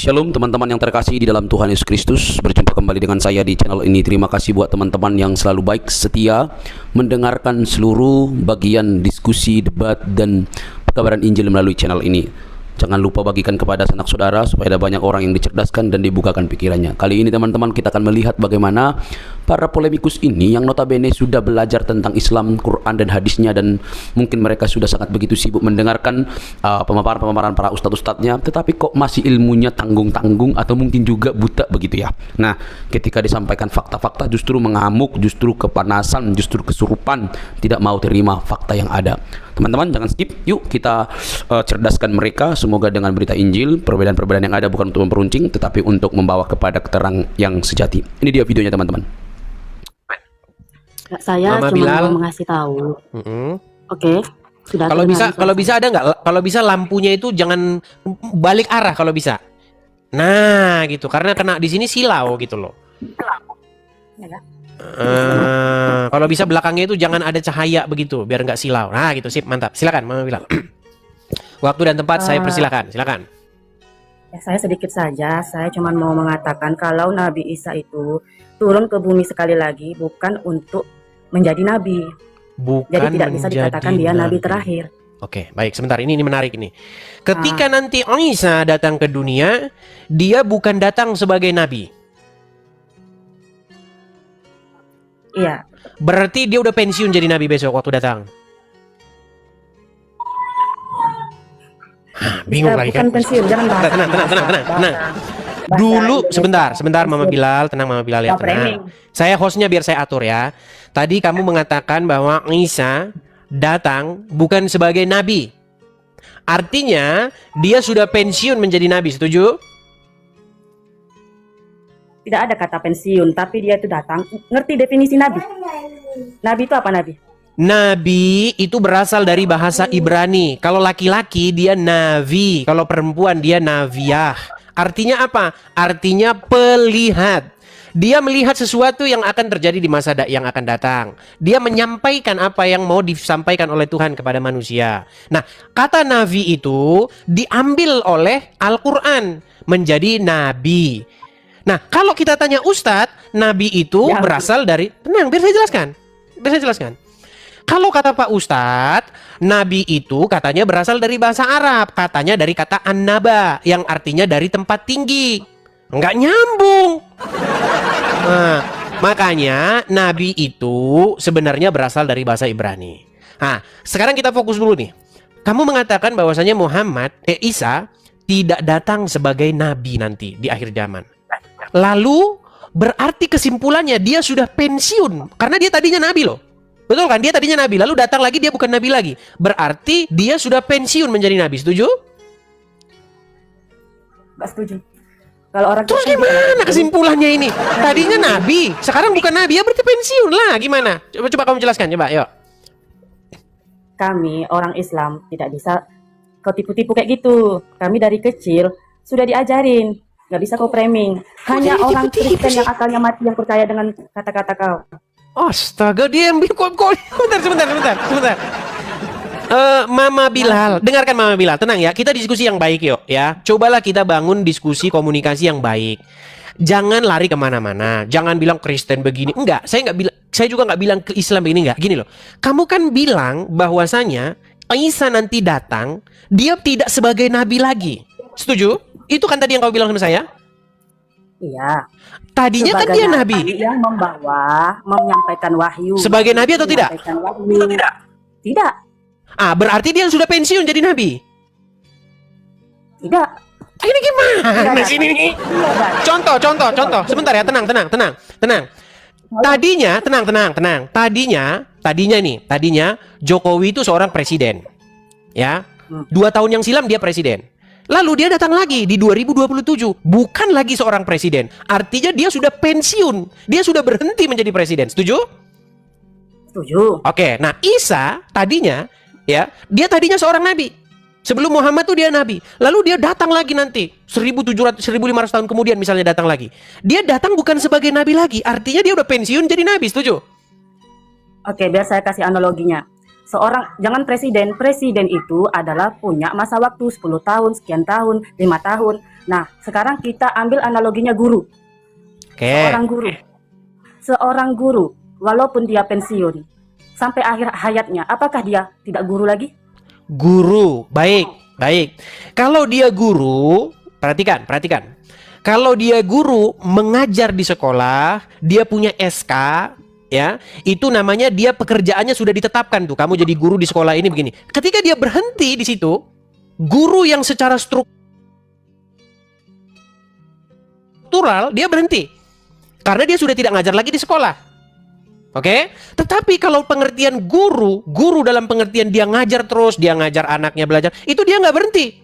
Shalom teman-teman yang terkasih di dalam Tuhan Yesus Kristus. Berjumpa kembali dengan saya di channel ini. Terima kasih buat teman-teman yang selalu baik setia mendengarkan seluruh bagian diskusi, debat, dan pekabaran Injil melalui channel ini. Jangan lupa bagikan kepada sanak saudara supaya ada banyak orang yang dicerdaskan dan dibukakan pikirannya. Kali ini teman-teman kita akan melihat bagaimana para polemikus ini yang notabene sudah belajar tentang Islam, Quran dan hadisnya, dan mungkin mereka sudah sangat begitu sibuk mendengarkan pemaparan-pemaparan para ustadz-ustadznya, tetapi kok masih ilmunya tanggung-tanggung atau mungkin juga buta begitu ya. Nah, ketika disampaikan fakta-fakta justru mengamuk, justru kepanasan, justru kesurupan, tidak mau terima fakta yang ada. Teman-teman jangan skip, yuk kita cerdaskan mereka. Semoga dengan berita Injil, perbedaan-perbedaan yang ada bukan untuk memperuncing, tetapi untuk membawa kepada keterang yang sejati. Ini dia videonya teman-teman. Saya Mama cuma Bilal mau ngasih tahu. Oke, sudah. Kalau bisa ada nggak? Kalau bisa lampunya itu jangan balik arah kalau bisa. Nah, gitu. Karena kena di sini silau gitu loh. Kalau bisa belakangnya itu jangan ada cahaya begitu, biar nggak silau. Nah, gitu, sip, mantap. Silakan, Mama Bilal. Waktu dan tempat saya persilakan. Silakan. Ya, saya sedikit saja. Saya cuma mau mengatakan kalau Nabi Isa itu turun ke bumi sekali lagi bukan untuk menjadi nabi. Bukan. Jadi tidak bisa dikatakan dia nabi terakhir. Oke, baik. Sebentar, ini menarik ini. Ketika nanti Isa datang ke dunia, dia bukan datang sebagai nabi. Iya. Berarti dia udah pensiun jadi nabi besok waktu datang. Bingung lagi kan? Bukan pensiun, jangan bahas. Tenang. Dulu sebentar Mama Bilal, tenang Mama Bilal ya, tenang. Saya hostnya biar saya atur ya. Tadi kamu mengatakan bahwa Isa datang bukan sebagai nabi. Artinya dia sudah pensiun menjadi nabi, setuju? Tidak ada kata pensiun, tapi dia itu datang. Ngerti definisi nabi? Nabi itu apa nabi? Nabi itu berasal dari bahasa Ibrani. Kalau laki-laki dia navi, kalau perempuan dia naviyah. Artinya apa? Artinya pelihat. Dia melihat sesuatu yang akan terjadi di masa yang akan datang. Dia menyampaikan apa yang mau disampaikan oleh Tuhan kepada manusia. Nah, kata nabi itu diambil oleh Al-Quran menjadi nabi. Nah, kalau kita tanya Ustadz, nabi itu berasal dari... Tenang, biar saya jelaskan. Kalau kata Pak Ustadz, nabi itu katanya berasal dari bahasa Arab. Katanya dari kata an-naba, yang artinya dari tempat tinggi. Nggak nyambung. Nah, makanya nabi itu sebenarnya berasal dari bahasa Ibrani. Nah, sekarang kita fokus dulu nih. Kamu mengatakan bahwasanya Isa tidak datang sebagai nabi nanti di akhir zaman. Lalu berarti kesimpulannya dia sudah pensiun karena dia tadinya nabi loh. Betul kan? Dia tadinya nabi, lalu datang lagi dia bukan nabi lagi. Berarti dia sudah pensiun menjadi nabi. Setuju? Gak setuju. Kalau orang terus gimana kesimpulannya ini? Tadinya nabi, sekarang bukan nabi, ya berarti pensiun lah. Gimana? Coba kamu jelaskan, coba, yuk. Kami orang Islam tidak bisa kau tipu-tipu kayak gitu. Kami dari kecil sudah diajarin, nggak bisa kau framing. Hanya orang Kristen yang akalnya mati yang percaya dengan kata-kata kau. Astaga, dia yang sebentar. Mama Bilal, dengarkan Mama Bilal, tenang ya. Kita diskusi yang baik yuk ya. Cobalah kita bangun diskusi komunikasi yang baik. Jangan lari kemana-mana. Jangan bilang Kristen begini. Enggak, saya juga nggak bilang ke Islam begini, enggak. Gini loh. Kamu kan bilang bahwasanya Isa nanti datang, dia tidak sebagai nabi lagi. Setuju? Itu kan tadi yang kau bilang sama saya? Iya. Tadinya kan dia nabi yang menyampaikan wahyu. Sebagai nabi atau tidak? Tidak. Berarti dia sudah pensiun jadi nabi? Tidak. Ini gimana sini? Contoh. Sebentar ya, tenang. Tadinya Jokowi itu seorang presiden. Ya. 2 tahun yang silam dia presiden. Lalu dia datang lagi di 2027, bukan lagi seorang presiden. Artinya dia sudah pensiun, dia sudah berhenti menjadi presiden. Setuju? Setuju. Oke, nah Isa tadinya, ya, dia tadinya seorang nabi. Sebelum Muhammad tuh dia nabi. Lalu dia datang lagi nanti 1700, 1500 tahun kemudian misalnya datang lagi. Dia datang bukan sebagai nabi lagi. Artinya dia udah pensiun jadi nabi. Setuju? Oke, biar saya kasih analoginya. Jangan presiden itu adalah punya masa waktu 10 tahun, sekian tahun, 5 tahun. Nah, sekarang kita ambil analoginya guru. Oke. Seorang guru, walaupun dia pensiun sampai akhir hayatnya, apakah dia tidak guru lagi? Guru, baik. Kalau dia guru, perhatikan. Kalau dia guru mengajar di sekolah, dia punya SK, ya, itu namanya dia pekerjaannya sudah ditetapkan tuh. Kamu jadi guru di sekolah ini begini. Ketika dia berhenti di situ, guru yang secara struktural dia berhenti karena dia sudah tidak ngajar lagi di sekolah. Oke? Tetapi kalau pengertian guru dalam pengertian dia ngajar terus, dia ngajar anaknya belajar, itu dia nggak berhenti.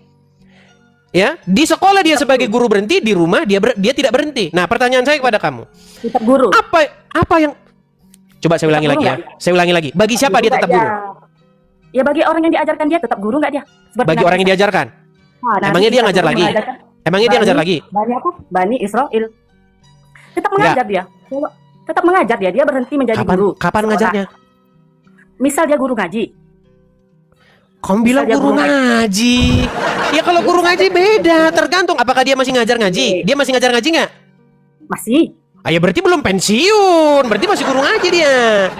Ya, di sekolah dia sebagai guru berhenti, di rumah dia tidak berhenti. Nah, pertanyaan saya kepada kamu, Tetap guru. apa yang coba saya ulangi lagi ya. Saya ulangi lagi. Bagi siapa dia tetap guru? Ya bagi orang yang diajarkan dia tetap guru nggak dia? Bagi orang yang diajarkan. Emangnya dia ngajar lagi? Emangnya dia ngajar lagi? Bani Israel. Tetap mengajar dia. Tetap mengajar dia. Dia berhenti menjadi guru. Kapan ngajarnya? Misal dia guru ngaji. Kamu bilang guru ngaji. Ya kalau guru ngaji beda, tergantung apakah dia masih ngajar ngaji. Dia masih ngajar ngaji nggak? Masih. Ya berarti belum pensiun, berarti masih guru ngaji dia.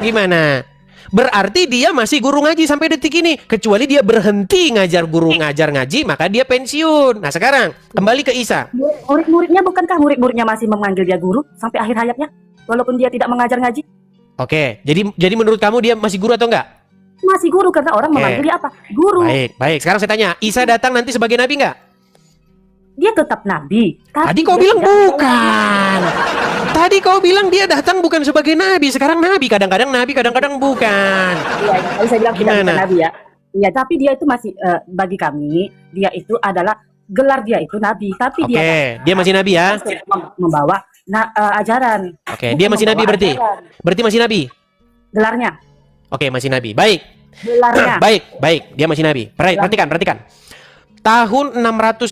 Gimana? Berarti dia masih guru ngaji sampai detik ini. Kecuali dia berhenti ngajar ngaji, maka dia pensiun. Nah sekarang kembali ke Isa. Murid-muridnya, bukankah murid-muridnya masih memanggil dia guru sampai akhir hayatnya, walaupun dia tidak mengajar ngaji? Oke, jadi menurut kamu dia masih guru atau enggak? Masih guru karena orang memanggil dia apa? Guru. Baik. Sekarang saya tanya, Isa datang nanti sebagai nabi enggak? Dia tetap nabi. Tadi kau bilang bukan. Tadi kau bilang dia datang bukan sebagai nabi. Sekarang nabi, kadang-kadang nabi, kadang-kadang bukan. Iya, tadi saya bilang tidak Gimana? bukan nabi ya. Iya, tapi dia itu masih bagi kami, dia itu adalah gelar dia itu nabi, tapi dia masih nabi ya. Membawa ajaran. Oke, dia masih nabi berarti. Berarti masih nabi. Gelarnya. Oke, masih nabi. Baik. Gelarnya. Baik, dia masih nabi. Perhatikan. Tahun 600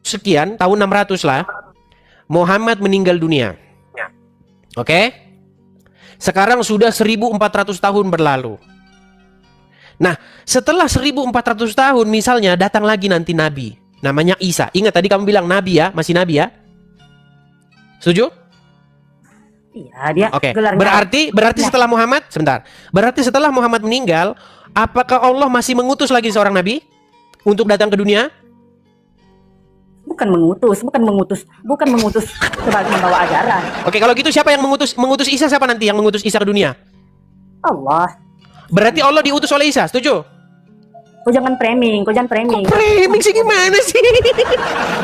sekian, tahun 600 lah, Muhammad meninggal dunia. Oke? Sekarang sudah 1400 tahun berlalu. Nah, setelah 1400 tahun misalnya datang lagi nanti nabi, namanya Isa. Ingat tadi kamu bilang nabi ya, masih nabi ya? Setuju? Iya, dia. Oke. Gelarnya. Berarti setelah Muhammad, sebentar. Berarti setelah Muhammad meninggal, apakah Allah masih mengutus lagi seorang nabi untuk datang ke dunia? Bukan mengutus sebagai membawa ajaran. Oke, kalau gitu siapa yang mengutus Isa? Siapa nanti yang mengutus Isa ke dunia? Allah. Berarti Allah diutus oleh Isa, setuju? Kau jangan framing. Kok framing sih, gimana sih?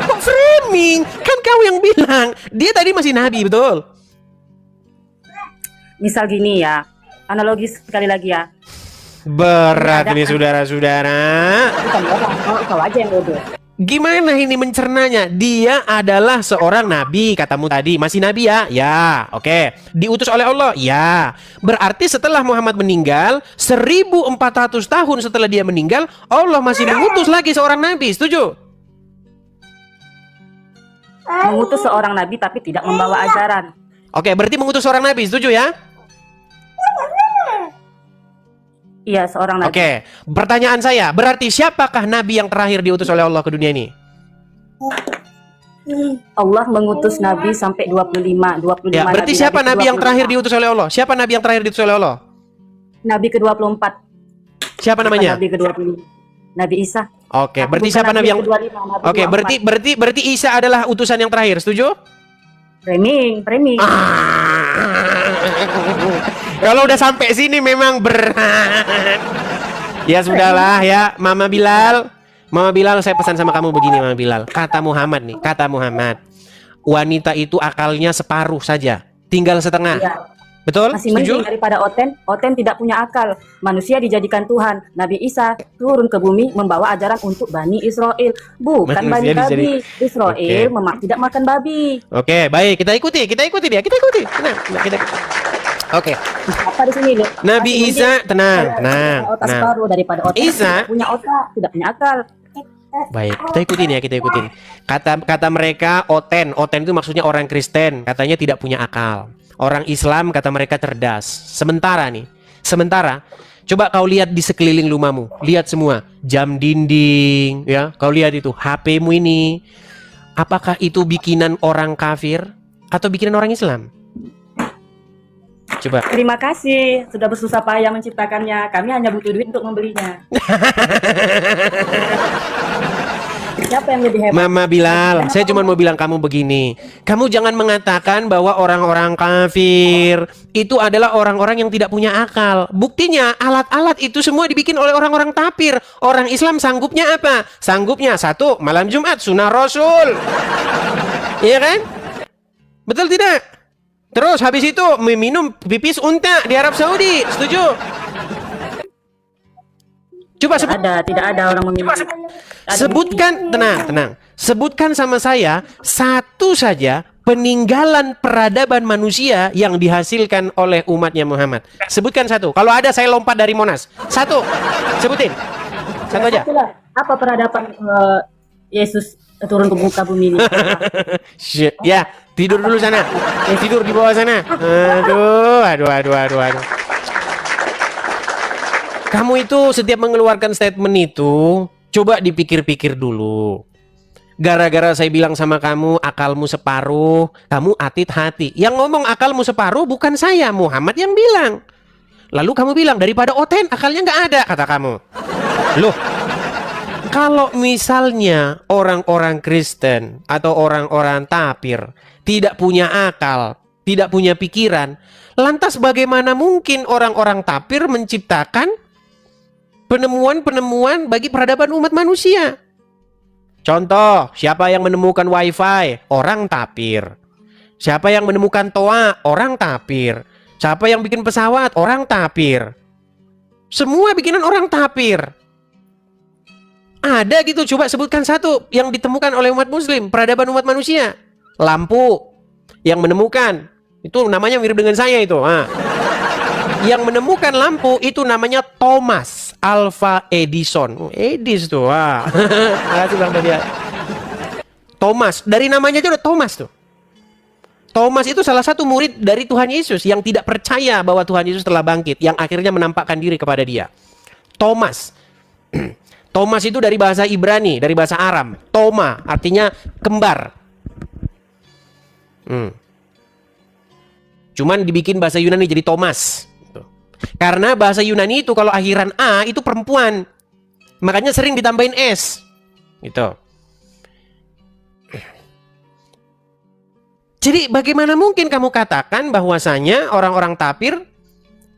Kok framing? Kan kau yang bilang dia tadi masih nabi, betul? Misal gini ya, analogi sekali lagi ya. Berat ini saudara-saudara. Bukan orang, kau aja yang bodoh. Gimana ini mencernanya? Dia adalah seorang nabi, katamu tadi. Masih nabi ya? Ya, oke. Diutus oleh Allah? Ya. Berarti setelah Muhammad meninggal, 1400 tahun setelah dia meninggal, Allah masih mengutus lagi seorang nabi. Setuju? Mengutus seorang nabi tapi tidak membawa ajaran. Oke, berarti mengutus seorang nabi. Setuju ya? Iya, seorang nabi. Oke, pertanyaan saya, berarti siapakah nabi yang terakhir diutus oleh Allah ke dunia ini? Allah mengutus nabi sampai 25 Ya, berarti siapa nabi yang terakhir diutus oleh Allah? Siapa nabi yang terakhir diutus oleh Allah? Nabi ke-24. Siapa namanya? Nabi ke-25. Nabi Isa. Oke, berarti siapa nabi yang Oke, berarti Isa adalah utusan yang terakhir, setuju? Framing. Kalau udah sampai sini memang berat. Ya sudahlah ya, Mama Bilal, saya pesan sama kamu begini, Mama Bilal. Kata Muhammad, wanita itu akalnya separuh saja, tinggal setengah. Iya. Betul? Masih Setuju? mending daripada Oten tidak punya akal. Manusia dijadikan Tuhan. Nabi Isa turun ke bumi membawa ajaran untuk Bani Israel, bukan Bani Manusia babi. Israel Oke. tidak makan babi. Oke, baik, kita ikuti dia. Nah, kita Oke. Apa di sini, Dek? Nabi Masih Isa, mending tenang. otak separuh daripada Oten Isa. tidak punya otak, tidak punya akal. Baik, kita ikutin. Kata mereka Oten itu maksudnya orang Kristen, katanya tidak punya akal. Orang Islam kata mereka cerdas. Sementara coba kau lihat di sekeliling rumahmu, lihat semua jam dinding, ya. Kau lihat itu HP-mu ini, apakah itu bikinan orang kafir atau bikinan orang Islam? Coba. Terima kasih sudah bersusah payah menciptakannya. Kami hanya butuh duit untuk membelinya. Siapa yang lebih hebat? Mama Bilal, saya cuma mau bilang kamu begini. Kamu jangan mengatakan bahwa orang-orang kafir itu adalah orang-orang yang tidak punya akal. Buktinya alat-alat itu semua dibikin oleh orang-orang kafir. Orang Islam sanggupnya apa? Sanggupnya satu, malam Jumat sunnah Rasul. Iya kan? Betul tidak? Terus habis itu minum pipis unta di Arab Saudi. Setuju? Coba sebut. Tidak ada orang meminum. Sebutkan, tenang. Sebutkan sama saya satu saja peninggalan peradaban manusia yang dihasilkan oleh umatnya Muhammad. Sebutkan satu. Kalau ada saya lompat dari Monas. Satu. Sebutin. Satu aja. Apa peradaban Yesus turun ke muka bumi ini? Ya, tidur dulu sana. Tidur di bawah sana. Aduh. Kamu itu setiap mengeluarkan statement itu, coba dipikir-pikir dulu. Gara-gara saya bilang sama kamu, akalmu separuh, kamu atit hati. Yang ngomong akalmu separuh bukan saya, Muhammad yang bilang. Lalu kamu bilang, daripada Oten, akalnya nggak ada, kata kamu. Loh, kalau misalnya orang-orang Kristen atau orang-orang tapir tidak punya akal, tidak punya pikiran, lantas bagaimana mungkin orang-orang tapir menciptakan penemuan-penemuan bagi peradaban umat manusia? Contoh, siapa yang menemukan wifi? Orang tapir. Siapa yang menemukan toa? Orang tapir. Siapa yang bikin pesawat? Orang tapir. Semua bikinan orang tapir. Ada gitu, coba sebutkan satu yang ditemukan oleh umat muslim, peradaban umat manusia. Lampu. Yang menemukan, itu namanya mirip dengan saya itu. Yang menemukan lampu itu namanya Thomas Alva Edison. Edis tuh. Makasih Bang Badia. Thomas, dari namanya aja udah Thomas tuh. Thomas itu salah satu murid dari Tuhan Yesus yang tidak percaya bahwa Tuhan Yesus telah bangkit, yang akhirnya menampakkan diri kepada dia. Thomas. Thomas itu dari bahasa Ibrani, dari bahasa Aram. Toma artinya kembar. Cuman dibikin bahasa Yunani jadi Thomas. Karena bahasa Yunani itu kalau akhiran A itu perempuan. Makanya sering ditambahin S. Gitu. Jadi bagaimana mungkin kamu katakan bahwasanya orang-orang tapir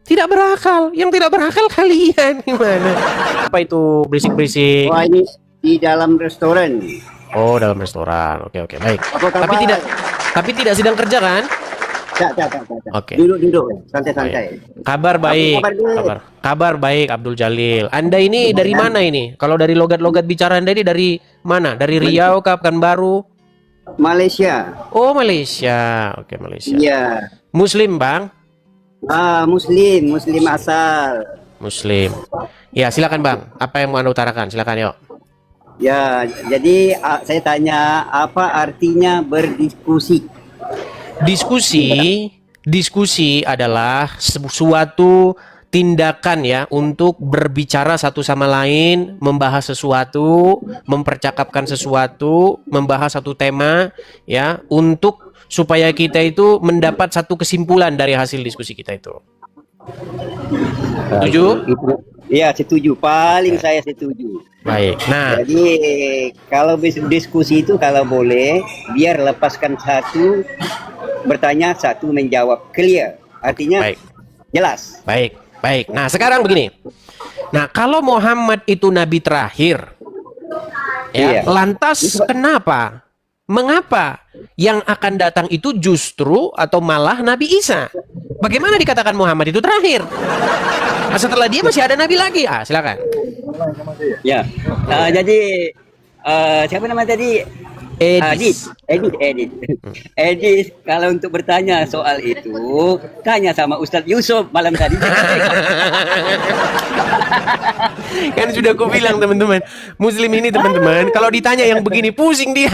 tidak berakal? Yang tidak berakal kalian gimana? Apa itu berisik-berisik? Wah, ini di dalam restoran. Oh, dalam restoran. Oke, baik. Apa kabar? Tapi tidak sedang kerja kan? Oke. Duduk, santai-santai. Kabar baik. Kabar baik Abdul Jalil. Anda ini dari mana ini? Kalau dari logat-logat bicara Anda ini dari mana? Dari Riau, Pekanbaru? Malaysia. Oh, Malaysia. Oke, Malaysia. Iya. Muslim, Bang? Muslim asal. Muslim. Ya, silakan Bang. Apa yang mau Anda utarakan? Silakan, yuk. Ya, jadi saya tanya apa artinya berdiskusi? Diskusi adalah suatu tindakan ya untuk berbicara satu sama lain, membahas sesuatu, mempercakapkan sesuatu, membahas satu tema ya, untuk supaya kita itu mendapat satu kesimpulan dari hasil diskusi kita itu. Setuju? Iya, setuju. Paling saya setuju. Baik. Nah, jadi kalau diskusi itu kalau boleh biar lepaskan satu bertanya, satu menjawab, clear. Artinya baik. Jelas. Baik. Nah, sekarang begini. Nah, kalau Muhammad itu nabi terakhir, ya, lantas kenapa? Mengapa yang akan datang itu justru atau malah Nabi Isa? Bagaimana dikatakan Muhammad itu terakhir? Nah, setelah dia masih ada nabi lagi. Silakan. Ya. Jadi siapa nama tadi? Edis. Kalau untuk bertanya soal itu, tanya sama Ustadz Yusuf malam tadi. Kan sudah aku bilang teman-teman, Muslim ini teman-teman, kalau ditanya yang begini pusing dia.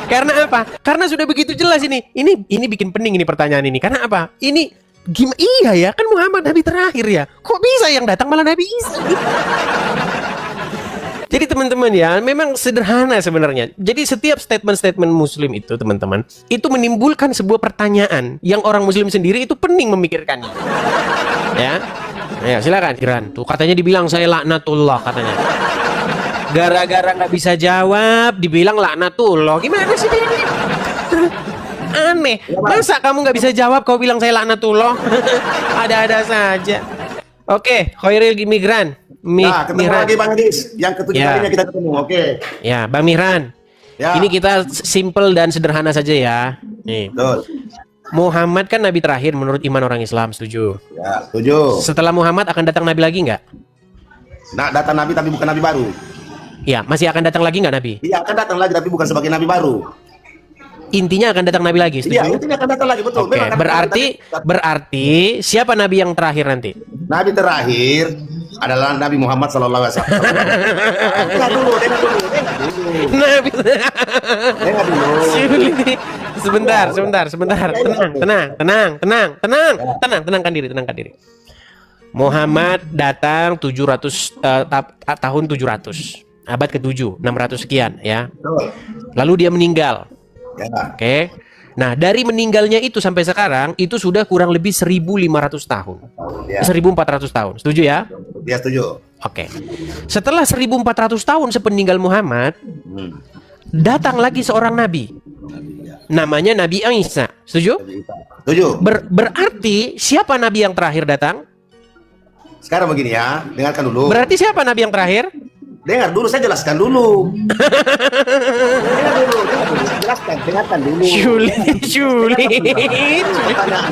Karena apa? Karena sudah begitu jelas ini. Ini bikin pening ini pertanyaan ini. Karena apa? Ini gimana? Iya ya, kan Muhammad nabi terakhir ya. Kok bisa yang datang malah Nabi Isa? Jadi teman-teman ya, memang sederhana sebenarnya. Jadi setiap statement-statement Muslim itu teman-teman, itu menimbulkan sebuah pertanyaan yang orang Muslim sendiri itu pening memikirkannya. Ya, ya silakan Iran. Tuh katanya dibilang saya laknatullah katanya. Gara-gara nggak bisa jawab, dibilang laknatullah. Gimana sih ini? Aneh. Masa kamu nggak bisa jawab, kau bilang saya laknatullah? Ada-ada saja. Oke, Khairil Migran. Nah, ketemu lagi Bang Dis. Yang ketujuh kalinya kita ketemu. Oke. Ya, Bang Mihran. Ya. Ini kita simple dan sederhana saja ya. Nih. Betul. Muhammad kan nabi terakhir menurut iman orang Islam, setuju? Ya, setuju. Setelah Muhammad akan datang nabi lagi nggak? Nah, datang nabi tapi bukan nabi baru. Ya, masih akan datang lagi nggak nabi? Iya, akan datang lagi tapi bukan sebagai nabi baru. Intinya akan datang nabi lagi, setuju? Iya, intinya akan datang lagi, betul. Oke, Memang akan berarti siapa nabi yang terakhir nanti? nabi terakhir adalah Nabi Muhammad sallallahu alaihi wasallam. Dengar dulu. Nabi. Dengar dulu. Sebentar. Tenangkan diri. Muhammad datang 700 tahun 700. Abad ke-7, 600 sekian ya. Betul. Lalu dia meninggal. Ya. Oke. Nah, dari meninggalnya itu sampai sekarang itu sudah kurang lebih 1.500 tahun. Ya. 1.400 tahun. Setuju ya? Dia setuju. Oke. Setelah 1.400 tahun sepeninggal Muhammad, datang lagi seorang nabi. Namanya Nabi Isa. Setuju? Setuju. Berarti siapa nabi yang terakhir datang? Sekarang begini ya, dengarkan dulu. Berarti siapa nabi yang terakhir? Dengar dulu, saya jelaskan dulu. Dengarkan dulu. Sulit. Pertanyaan.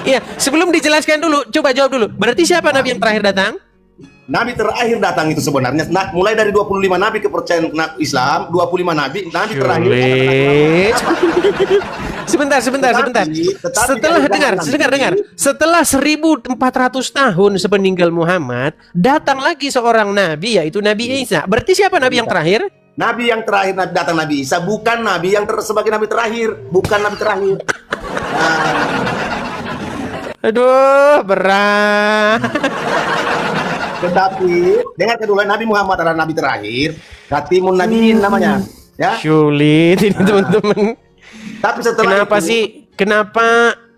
Iya, sebelum dijelaskan dulu, coba jawab dulu. Berarti siapa nabi yang terakhir datang? Nabi terakhir datang itu sebenarnya mulai dari 25 nabi kepercayaan Islam, 25 nabi terakhir. Sebentar. Setelah dengar. Setelah 1.400 tahun sepeninggal Muhammad, datang lagi seorang nabi yaitu Nabi Isa. Berarti siapa nabi yang terakhir? Nabi yang terakhir datang Nabi Isa, bukan nabi yang sebagai nabi terakhir, bukan nabi terakhir. Aduh, berat. Tetapi dengar kedua, Nabi Muhammad adalah nabi terakhir, Khatimun Nabiin namanya, ya. Sulit ini teman-teman. Tapi setelah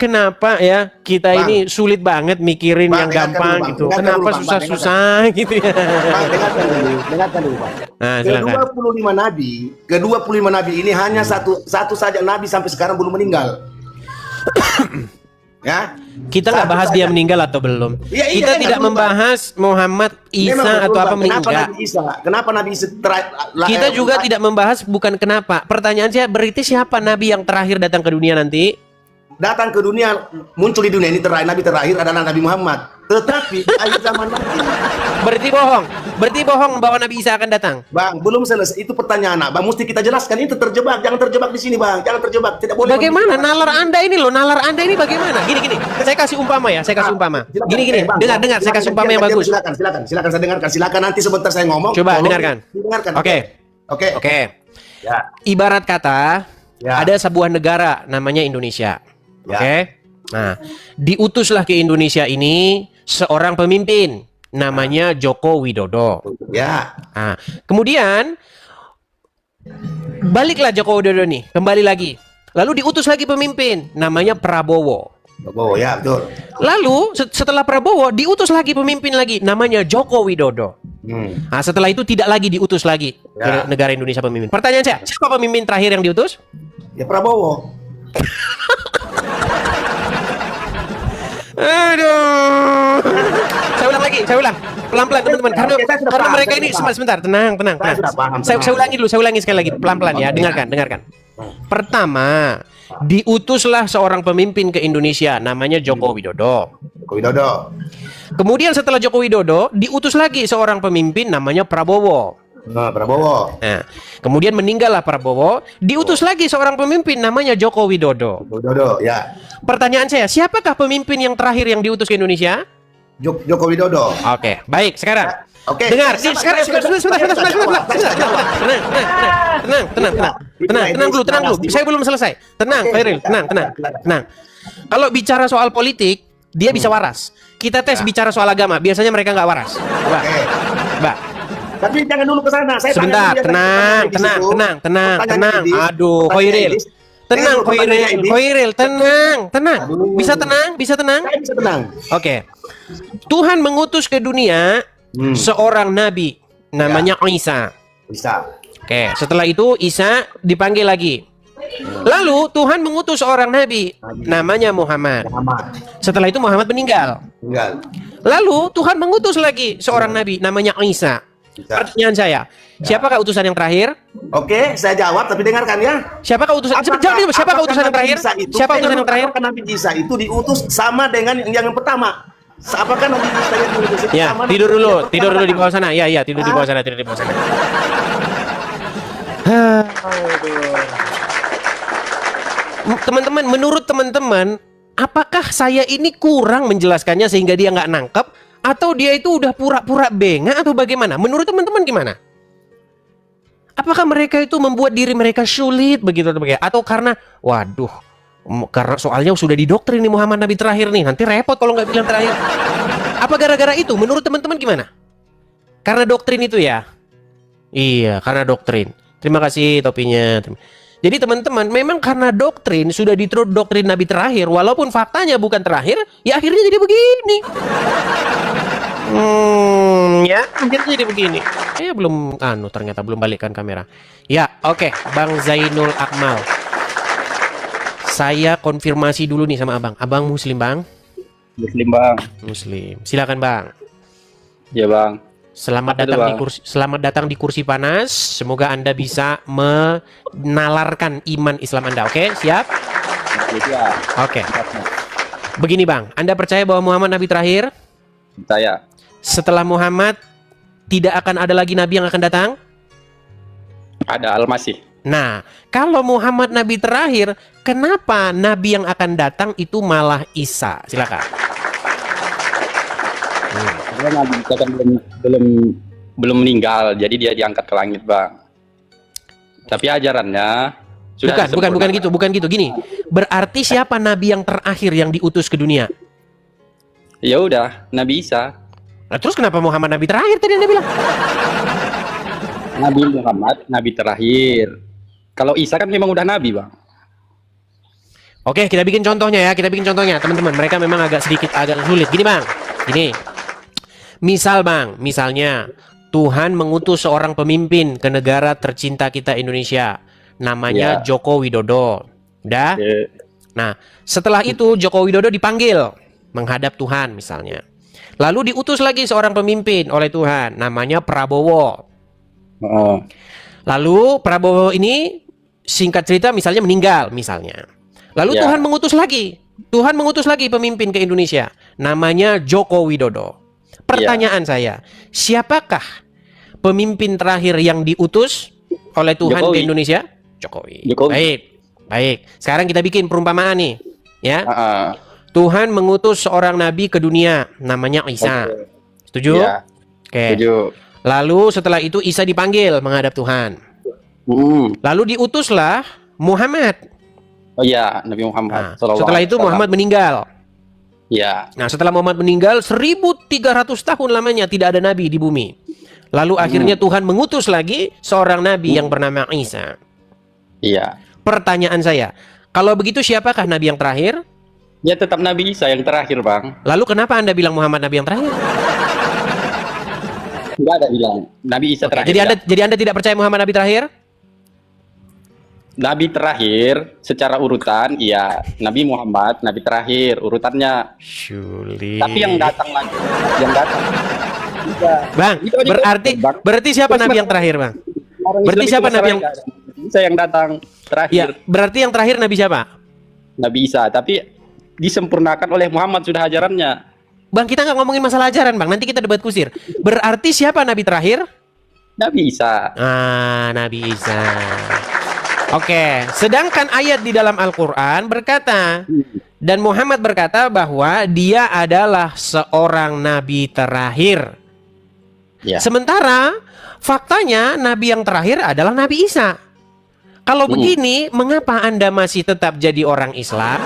Kenapa ya kita Bang, ini sulit banget mikirin yang dengarkan gampang dulu, Bang. gitu. Dengarkan Kenapa dulu, Bang. susah-susah gitu ya. Bang, dengarkan dulu, Bang. Nah, silakan. Ke-25 nabi ini hanya satu saja nabi sampai sekarang belum meninggal. Ya. Kita nggak Satu bahas saja. dia meninggal atau belum. Iya, Kita dengar tidak dulu, Bang. membahas Muhammad Isa Memang betul, atau apa Bang. meninggal. Kenapa Nabi Isa Kita juga tidak membahas bukan kenapa. Pertanyaan saya berarti siapa nabi yang terakhir datang ke dunia nanti? datang ke dunia, muncul di dunia ini nabi terakhir adalah Nabi Muhammad. Tetapi akhir zaman nanti, Berarti bohong bahwa Nabi Isa akan datang. Bang, belum selesai. Itu pertanyaan, Bang. Mesti kita jelaskan. Itu terjebak. Jangan terjebak di sini, Bang. Jangan terjebak. Tidak boleh. Bagaimana nalar Anda ini loh? Nalar Anda ini bagaimana? Gini. Saya kasih umpama ya. Silakan. Gini. Bang, Dengar. Saya kasih umpama yang bagus. Silakan saya dengarkan. Silakan nanti sebentar saya ngomong. Coba Tolong dengarkan. Dengarkan. Oke. Ya. Ibarat kata Ya. ada sebuah negara namanya Indonesia. Ya. Oke. Nah, diutuslah ke Indonesia ini seorang pemimpin namanya Joko Widodo. Ya. Nah, kemudian baliklah Joko Widodo nih, kembali lagi. Lalu diutus lagi pemimpin namanya Prabowo. Oh, ya, betul. Lalu setelah Prabowo diutus lagi pemimpin lagi namanya Joko Widodo. Nah, setelah itu tidak lagi diutus lagi ke negara Indonesia pemimpin. Pertanyaan saya, siapa pemimpin terakhir yang diutus? Ya, Prabowo. Aduh. Saya ulang. Pelan-pelan teman-teman. Karena mereka ini sebentar, tenang. Saya ulangi sekali lagi, pelan-pelan ya. Dengarkan. Pertama, diutuslah seorang pemimpin ke Indonesia namanya Joko Widodo. Kemudian setelah Joko Widodo, diutus lagi seorang pemimpin namanya Prabowo. Prabowo. Nah, kemudian meninggallah Prabowo, diutus lagi seorang pemimpin namanya Joko Widodo. Ya. Pertanyaan saya, siapakah pemimpin yang terakhir yang diutus ke Indonesia? Joko Widodo. Oke, baik. Sekarang, Oke. dengar. Sebentar. Tenang dulu. Saya belum selesai. Tenang, Khairil, tenang. Kalau bicara soal politik, dia bisa waras. Kita tes bicara soal agama, biasanya mereka nggak waras. Mbak. Tapi jangan dulu ke sana. Saya Sebentar, tenang. Aduh, Khairil. Tenang, Khairil, tenang. Bisa tenang? Saya bisa tenang. Oke. Tuhan mengutus ke dunia seorang nabi namanya Isa. Bisa. Oke, setelah itu Isa dipanggil lagi. Lalu Tuhan mengutus seorang nabi namanya Muhammad. Setelah itu Muhammad meninggal. Lalu Tuhan mengutus lagi seorang nabi namanya Isa. Pertanyaan saya, siapakah utusan yang terakhir? Oke, saya jawab tapi dengarkan ya. Siapakah utusan? Siapakah utusan yang terakhir? Siapa utusan yang terakhir? Apakah Nabi Isa itu diutus sama dengan yang pertama? Apakah Nabi Isa yang diutus itu Ya, sama tidur dengan dulu yang pertama? di bawah sana. Ya, tidur di bawah sana. Teman-teman, menurut teman-teman, apakah saya ini kurang menjelaskannya sehingga dia nggak nangkep? Atau dia itu udah pura-pura bengak atau bagaimana? Menurut teman-teman gimana? Apakah mereka itu membuat diri mereka sulit begitu atau bagaimana? Atau karena, waduh, karena soalnya sudah didoktrin nih Muhammad Nabi terakhir nih, nanti repot kalau nggak bilang terakhir. Apa gara-gara itu? Menurut teman-teman gimana? Karena doktrin itu ya? Iya, karena doktrin. Terima kasih topinya. Jadi teman-teman, memang karena doktrin sudah diterus doktrin Nabi terakhir, walaupun faktanya bukan terakhir, ya akhirnya jadi begini. Ya, akhirnya jadi begini. Belum, ternyata belum balikkan kamera. Ya, oke, Bang Zainul Akmal. Saya konfirmasi dulu nih sama abang. Abang Muslim, Bang? Muslim, Bang. Muslim. Silakan, Bang. Ya, Bang. Selamat datang di kursi panas. Semoga Anda bisa menalarkan iman Islam Anda. Oke, siap? Ya. Oke. Begini, Bang. Anda percaya bahwa Muhammad Nabi terakhir? Saya. Setelah Muhammad tidak akan ada lagi Nabi yang akan datang? Ada Al-Masih. Nah, kalau Muhammad Nabi terakhir, kenapa Nabi yang akan datang itu malah Isa? Silakan. Karena Nabi Isa kan belum meninggal, jadi dia diangkat ke langit, Bang. Tapi ajarannya sudah bukan gitu. Gini, berarti siapa Nabi yang terakhir yang diutus ke dunia? Ya udah, Nabi Isa. Nah, terus kenapa Muhammad Nabi terakhir tadi Anda bilang? Nabi Muhammad, Nabi terakhir. Kalau Isa kan memang udah Nabi, Bang. Oke, kita bikin contohnya ya. Teman-teman. Mereka memang agak sulit. Gini, Bang. Gini. Misalnya Tuhan mengutus seorang pemimpin ke negara tercinta kita Indonesia. Namanya Joko Widodo. Udah? Nah, setelah itu Joko Widodo dipanggil menghadap Tuhan misalnya. Lalu diutus lagi seorang pemimpin oleh Tuhan. Namanya Prabowo. Lalu Prabowo ini singkat cerita misalnya meninggal misalnya. Lalu Tuhan mengutus lagi pemimpin ke Indonesia. Namanya Joko Widodo. Pertanyaan saya, siapakah pemimpin terakhir yang diutus oleh Tuhan ke Indonesia? Jokowi. Baik. Sekarang kita bikin perumpamaan nih, ya. Tuhan mengutus seorang nabi ke dunia, namanya Isa. Setuju? Oke. Setuju. Lalu setelah itu Isa dipanggil menghadap Tuhan. Lalu diutuslah Muhammad. Oh iya, Nabi Muhammad. Setelah itu Muhammad meninggal. Ya. Nah, setelah Muhammad meninggal 1300 tahun lamanya tidak ada nabi di bumi. Lalu akhirnya Tuhan mengutus lagi seorang nabi yang bernama Isa. Iya. Pertanyaan saya, kalau begitu siapakah nabi yang terakhir? Ya tetap Nabi Isa yang terakhir, Bang. Lalu kenapa Anda bilang Muhammad nabi yang terakhir? Enggak ada bilang Nabi Isa terakhir. Jadi Anda tidak percaya Muhammad nabi terakhir? Nabi terakhir secara urutan, iya, Nabi Muhammad, Nabi terakhir urutannya. Sulit. Tapi yang datang lagi, Bang, berarti siapa Nabi yang terakhir, Bang? Berarti siapa Nabi yang Isa yang datang terakhir? Ya, berarti yang terakhir Nabi siapa? Nabi Isa, tapi disempurnakan oleh Muhammad sudah ajarannya. Bang, kita nggak ngomongin masalah ajaran, Bang. Nanti kita debat kusir. Berarti siapa Nabi terakhir? Nabi Isa. Nabi Isa. Oke, sedangkan ayat di dalam Al-Quran berkata, dan Muhammad berkata bahwa dia adalah seorang nabi terakhir. Ya. Sementara faktanya nabi yang terakhir adalah Nabi Isa. Kalau begini, mengapa Anda masih tetap jadi orang Islam?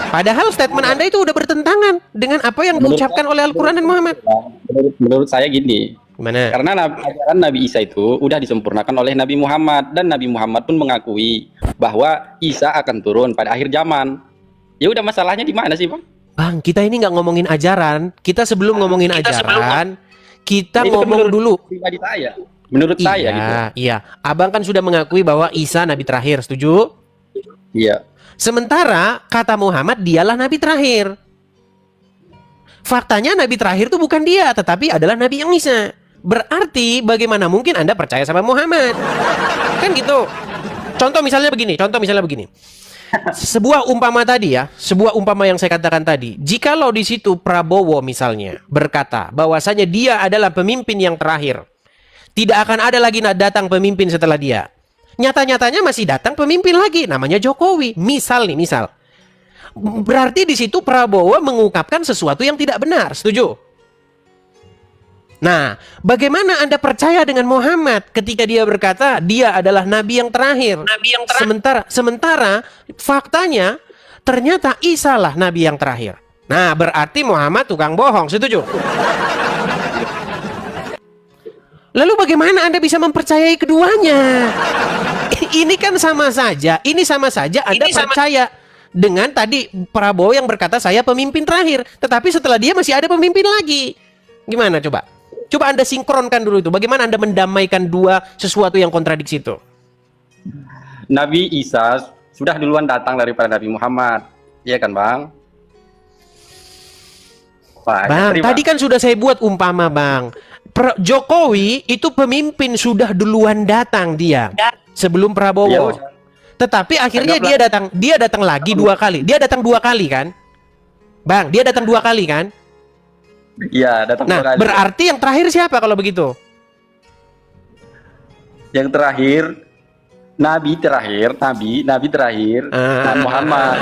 Padahal statement Anda itu udah bertentangan dengan apa yang diucapkan oleh Al-Quran dan Muhammad. Menurut saya gini, Gimana? karena ajaran Nabi Isa itu udah disempurnakan oleh Nabi Muhammad, dan Nabi Muhammad pun mengakui bahwa Isa akan turun pada akhir zaman. Ya udah, masalahnya di mana sih, Bang? Bang, kita ini nggak ngomongin ajaran. Kita sebelum ngomongin ajaran, kita Itu kan ngomong menurut dulu. pribadi saya. Menurut saya gitu. Iya. Abang kan sudah mengakui bahwa Isa nabi terakhir, setuju? Iya. Sementara kata Muhammad dialah nabi terakhir. Faktanya nabi terakhir itu bukan dia, tetapi adalah Nabi yang Isa. Berarti bagaimana mungkin Anda percaya sama Muhammad? Kan gitu. Contoh misalnya begini. Sebuah umpama tadi ya, sebuah umpama yang saya katakan tadi. Jikalau di situ Prabowo misalnya berkata bahwasanya dia adalah pemimpin yang terakhir, tidak akan ada lagi datang pemimpin setelah dia. Nyata-nyatanya masih datang pemimpin lagi, namanya Jokowi. Misal. Berarti di situ Prabowo mengungkapkan sesuatu yang tidak benar. Setuju? Nah, bagaimana Anda percaya dengan Muhammad ketika dia berkata dia adalah nabi yang terakhir? Sementara faktanya ternyata Isa lah nabi yang terakhir. Nah, berarti Muhammad tukang bohong. Setuju? Lalu bagaimana Anda bisa mempercayai keduanya? Ini kan sama saja. Ini sama saja Anda percaya dengan tadi Prabowo yang berkata saya pemimpin terakhir, tetapi setelah dia masih ada pemimpin lagi. Gimana coba? Coba Anda sinkronkan dulu itu. Bagaimana Anda mendamaikan dua sesuatu yang kontradiksi itu? Nabi Isa sudah duluan datang daripada Nabi Muhammad. Iya kan, Bang? Bang, tadi kan sudah saya buat umpama, Bang. Jokowi itu pemimpin sudah duluan datang dia sebelum Prabowo. Ya, tetapi akhirnya dia datang lagi 2 kali. Dia datang 2 kali kan? Bang, dia datang 2 kali kan? Iya, datang 2 kali. Berarti yang terakhir siapa kalau begitu? Yang terakhir Nabi terakhir Nabi Muhammad.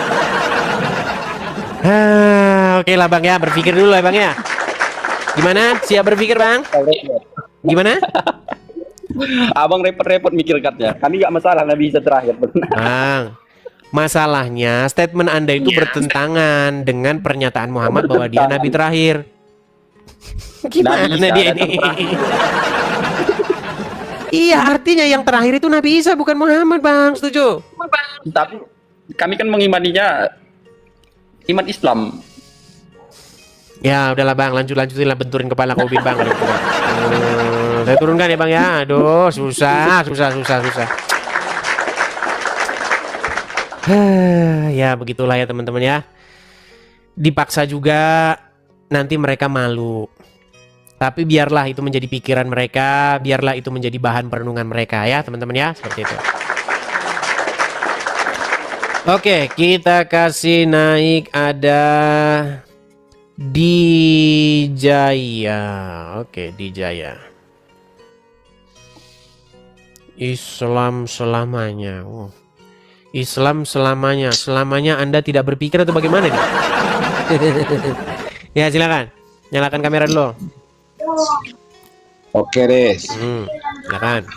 Oke lah Bang ya, berpikir dulu ya Bang ya. Gimana? Siap berpikir Bang? Gimana? Abang repot-repot mikir katanya. Kami nggak masalah Nabi Isa terakhir. Bang, masalahnya statement Anda itu bertentangan dengan pernyataan Muhammad bahwa dia nabi terakhir. Gimana dia ini? Iya, artinya yang terakhir itu Nabi Isa bukan Muhammad, Bang. Setuju? Tapi kami kan mengimaninya iman Islam. Ya, udahlah Bang, lanjutin lah, benturin kepala kau Bang. Saya turunkan ya Bang ya. Aduh, susah. Ya, begitulah ya teman-teman ya. Dipaksa juga nanti mereka malu. Tapi biarlah itu menjadi pikiran mereka, biarlah itu menjadi bahan perenungan mereka ya teman-teman ya, seperti itu. Oke, kita kasih naik ada Dijaya. Oke, Dijaya. Islam selamanya. Islam selamanya. Selamanya Anda tidak berpikir atau bagaimana nih? Ya, silakan. Nyalakan kamera dulu. Oke, Des. Silakan.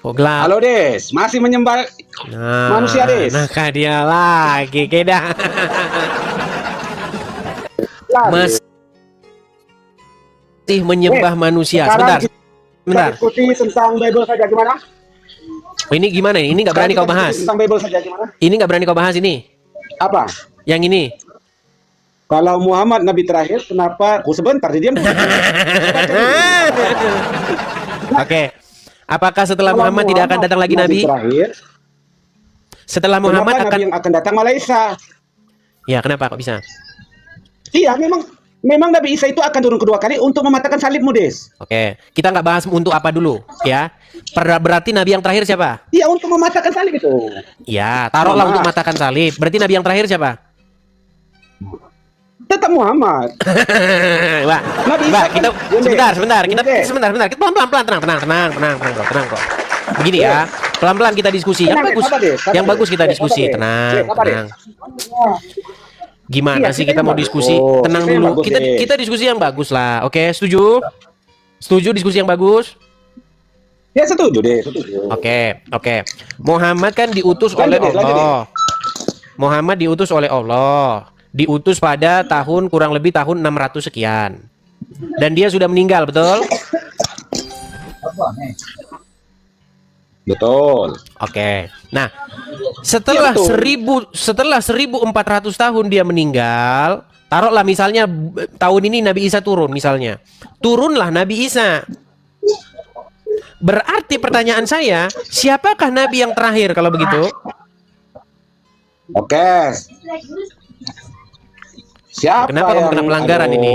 Kok gelap? Halo, Des. Masih menyembah manusia, Des. Nah, dia lagi keda. Masih menyembah manusia. Sebentar. Ikuti tentang Bible saja gimana? Oh, ini gimana? Ini nggak berani kau bahas. Tentang Bible saja gimana? Ini nggak berani kau bahas ini. Apa? Yang ini. Kalau Muhammad nabi terakhir, kenapa? Sebentar, diam. Oke. Apakah setelah Muhammad tidak akan datang lagi nabi? Terakhir, setelah Muhammad nabi yang akan datang Malaysia. Ya, kenapa kok bisa? Iya, memang Nabi Isa itu akan turun kedua kali untuk mematahkan salibmu, Des. Oke, kita nggak bahas untuk apa dulu, ya. Berarti nabi yang terakhir siapa? Iya, untuk mematahkan salib itu. Ya, taruhlah untuk mematahkan salib. Berarti nabi yang terakhir siapa? Tetap Muhammad. Mbak, kita sebentar. Kita pelan-pelan, tenang kok. Begini ya, pelan-pelan kita diskusi. Yang bagus kita diskusi, tenang. Gimana sih kita mau diskusi? Tenang dulu. Kita diskusi yang bagus lah. Oke, setuju? Setuju diskusi yang bagus? Ya setuju deh, setuju. Oke. Muhammad kan diutus oleh Lanjut, Allah. Muhammad diutus oleh Allah. Diutus pada tahun kurang lebih tahun 600 sekian. Dan dia sudah meninggal, betul? Betul. Oke. Nah, setelah Iya, betul. 1400 tahun dia meninggal, taruhlah misalnya tahun ini Nabi Isa turun misalnya. Turunlah Nabi Isa. Berarti pertanyaan saya, siapakah nabi yang terakhir kalau begitu? Oke. Siapa Kenapa kamu yang kena pelanggaran aduh, ini?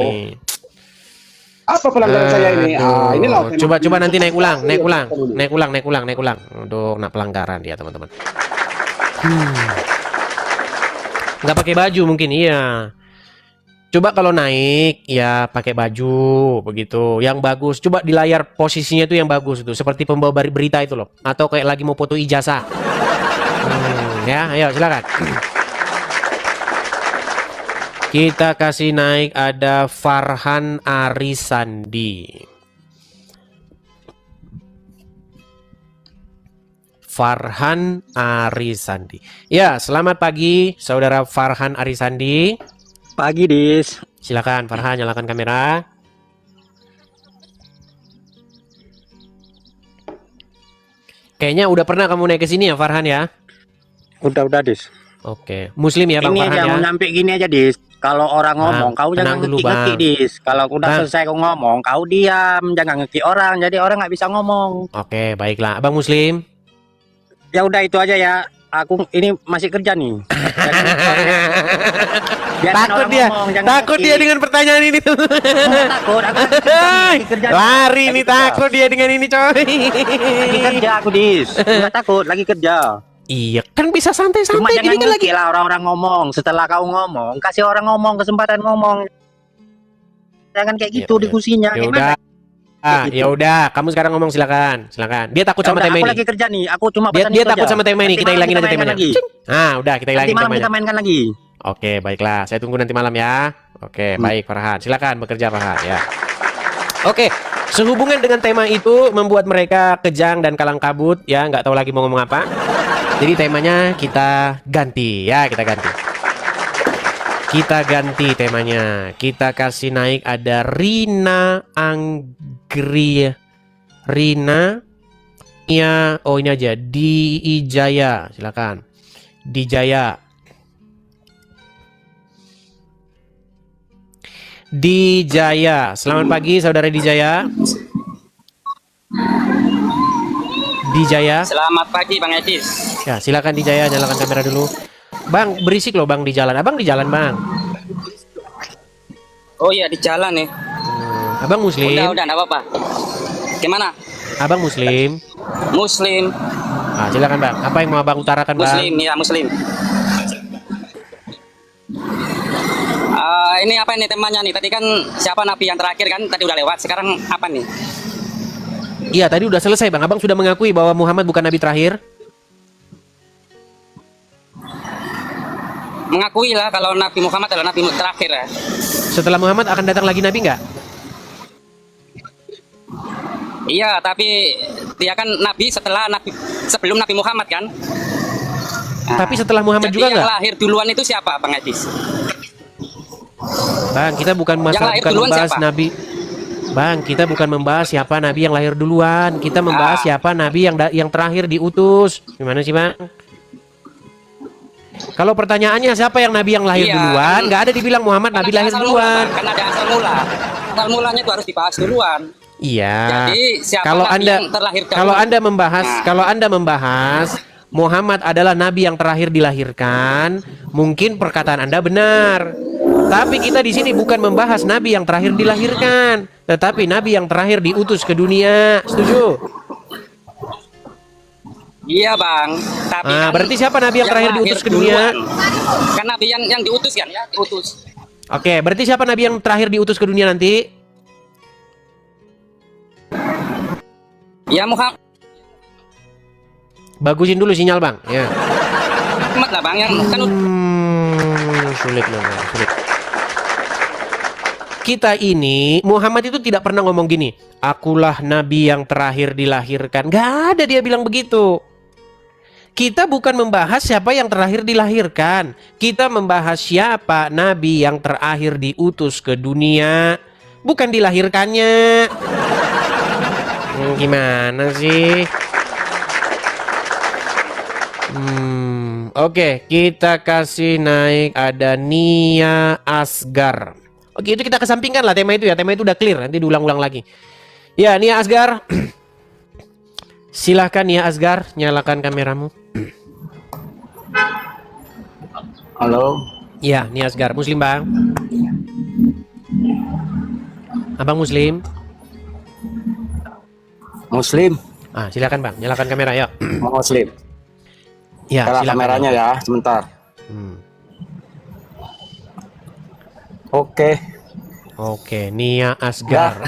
Apa pelanggaran saya ini? Ah, inilah Aduh, coba nanti naik ulang. Aduh, kena pelanggaran dia, teman-teman. Nggak pakai baju mungkin, iya. Coba kalau naik, ya pakai baju begitu, yang bagus. Coba di layar posisinya itu yang bagus itu, seperti pembawa berita itu loh, atau kayak lagi mau foto ijazah. Ya, ayo silakan. Kita kasih naik ada Farhan Arisandi. Farhan Arisandi. Ya, selamat pagi saudara Farhan Arisandi. Pagi, Dis. Silakan Farhan, nyalakan kamera. Kayaknya udah pernah kamu naik ke sini ya Farhan ya? Udah, Dis. Oke, Muslim ya Bang Ini Farhan aja ya? mau nyampe gini aja, Dis. Kalau orang ngomong, kau tenang jangan dulu, ngeki-ngeki, Bang. Dis. Kalau udah Bang. selesai kau ngomong, kau diam, jangan ngeki orang. Jadi orang nggak bisa ngomong. Oke, baiklah. Abang Muslim. Ya udah itu aja ya. Aku ini masih kerja nih. Biarkan Takut orang dia, ngomong, jangan takut ngeki. dia dengan pertanyaan ini. Takut, aku lagi kerja nih. Lari Lagi nih, kerja. takut dia dengan ini coy. Lagi kerja aku, Dis. Nggak takut, lagi kerja. Iya, kan bisa Cuma santai-santai jangan gini kan lagi. ngeki lah orang-orang ngomong. Setelah kau ngomong, kasih orang ngomong, kesempatan ngomong. Jangan kayak gitu Ya, diskusinya. Ya Gimana? udah. Gitu. Ya udah, kamu sekarang ngomong silakan. Dia takut Ya sama udah, tema aku ini. lagi kerja nih. Aku cuma Dia pesan dia itu takut aja. sama tema ini. Nanti Kita malam hilangin aja mainkan temanya. lagi. Ah, udah kita Nanti hilangin malam temanya. kita mainkan lagi. Oke, baiklah. Saya tunggu nanti malam ya. Oke, baik Farhan. Silakan bekerja Farhan ya. Oke, sehubungan dengan tema itu membuat mereka kejang dan kalang kabut ya, nggak tahu lagi mau ngomong apa. Jadi temanya kita ganti ya, kita ganti. Kita ganti temanya. Kita kasih naik ada Rina Anggri. Rina ya, oh ini aja Di Ijaya, silakan. Dijaya. Dijaya. Selamat pagi saudara Dijaya. Dijaya. Selamat pagi Bang Edis. Ya, silakan Dijaya, nyalakan kamera dulu. Bang, berisik loh Bang di jalan. Abang di jalan, Bang. Oh iya di jalan nih. Abang Muslim. Udah enggak apa-apa. Gimana? Abang Muslim. Muslim. Ah, silakan Bang. Apa yang mau Abang utarakan, Bang? Muslim, ya Muslim. Ini apa ini temanya nih? Tadi kan siapa nabi yang terakhir kan? Tadi udah lewat. Sekarang apa nih? Iya, tadi udah selesai, Bang. Abang sudah mengakui bahwa Muhammad bukan nabi terakhir. Mengakui lah kalau Nabi Muhammad adalah nabi terakhir ya. Setelah Muhammad akan datang lagi nabi nggak? Iya, tapi dia kan nabi sebelum Nabi Muhammad kan? Tapi setelah Muhammad Jadi juga yang nggak? lahir duluan itu siapa, Bang Edis? Bang, kita bukan lahir duluan membahas siapa? nabi. Bang, kita bukan membahas siapa nabi yang lahir duluan. Kita membahas siapa nabi yang terakhir diutus. Gimana sih, Bang? Kalau pertanyaannya siapa yang nabi yang lahir Iya, duluan, nggak ada dibilang Muhammad Kan nabi ada lahir asal mula, duluan. Bang. Kan ada asal mula. Asal mulanya itu harus dibahas duluan. Iya. Jadi siapa Kalau nabi Anda yang terlahir dahulu? kalau Anda membahas Muhammad adalah nabi yang terakhir dilahirkan, mungkin perkataan Anda benar. Tapi kita di sini bukan membahas nabi yang terakhir dilahirkan, tetapi nabi yang terakhir diutus ke dunia. Setuju? Iya bang. Tapi kan Berarti siapa nabi yang terakhir lahir diutus ke dunia? duluan. Kan nabi yang diutus kan ya, diutus. Oke, berarti siapa nabi yang terakhir diutus ke dunia nanti? Ya Muhammad Bagusin dulu sinyal, Bang. Ya. lah bang yang kan Sulit loh, Bang. Sulit. kita ini, Muhammad itu tidak pernah ngomong gini, akulah nabi yang terakhir dilahirkan. Gak ada dia bilang begitu. Kita bukan membahas siapa yang terakhir dilahirkan. Kita membahas siapa nabi yang terakhir diutus ke dunia, bukan dilahirkannya. Gimana sih? Oke, kita kasih naik ada Nia Asgar. Oke, itu kita kesampingkan lah tema itu ya. Tema itu udah clear, nanti diulang-ulang lagi. Ya, Nia Asgar. Silahkan Nia Asgar, nyalakan kameramu. Halo. Ya, Nia Asgar, Muslim bang. Abang Muslim. Muslim. Silakan bang, nyalakan kamera ya. Muslim. Ya, Cara silakan. kameranya ya, sebentar. Oke, Nia Asgar.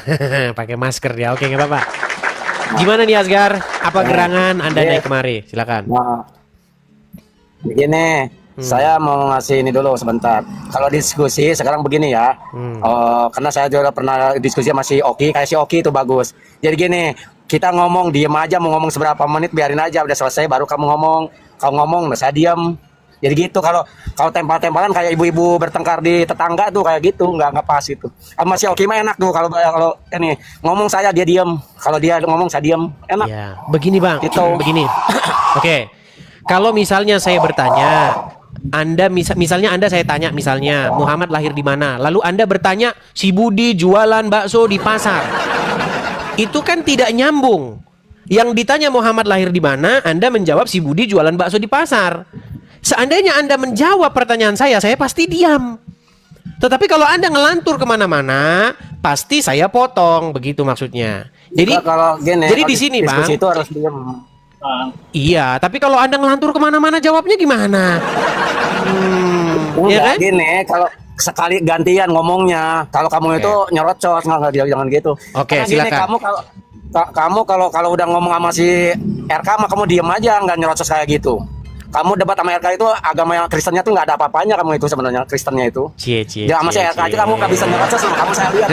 Pakai masker ya. Oke, nggak apa-apa. Gimana Nia Asgar? Apa gerangan Anda naik kemari? Silakan. Nah, begini, saya mau ngasih ini dulu sebentar. Kalau diskusi sekarang begini ya, karena saya juga pernah diskusi sama si Oki, kayak si Oki itu bagus. Jadi gini, kita ngomong diem aja, mau ngomong seberapa menit biarin aja, udah selesai baru kamu ngomong. Kamu ngomong, nah saya diem. Jadi gitu, kalau tempel-tempelan kayak ibu-ibu bertengkar di tetangga tuh kayak gitu, nggak pas itu. Sama si Oki mah enak tuh, kalau ini ngomong saya dia diem, kalau dia ngomong saya diem, enak. Ya, begini bang, Gitu. begini. Oke, kalau misalnya saya bertanya, Anda misalnya Anda saya tanya misalnya Muhammad lahir di mana, lalu Anda bertanya si Budi jualan bakso di pasar, itu kan tidak nyambung. Yang ditanya Muhammad lahir di mana, Anda menjawab si Budi jualan bakso di pasar. Seandainya Anda menjawab pertanyaan saya pasti diam. Tetapi kalau Anda ngelantur kemana-mana, pasti saya potong, begitu maksudnya. Jadi, kalau gini, jadi kalau di sini bang, diskusi itu harus diem. iya. Tapi kalau Anda ngelantur kemana-mana, jawabnya gimana? Ya kan? Gini, kalau sekali gantian ngomongnya, kalau kamu itu nyerocos, nggak jangan gitu. Oke, Karena gini, silakan. kamu kalau udah ngomong sama si RK mah kamu diem aja, nggak nyerocos kayak gitu. Kamu debat sama RK itu agama yang Kristennya tuh nggak ada apa-apanya, kamu itu sebenarnya Kristennya itu. Ya sama si RK aja kamu nggak bisa nyerocos, sama kamu saya lihat.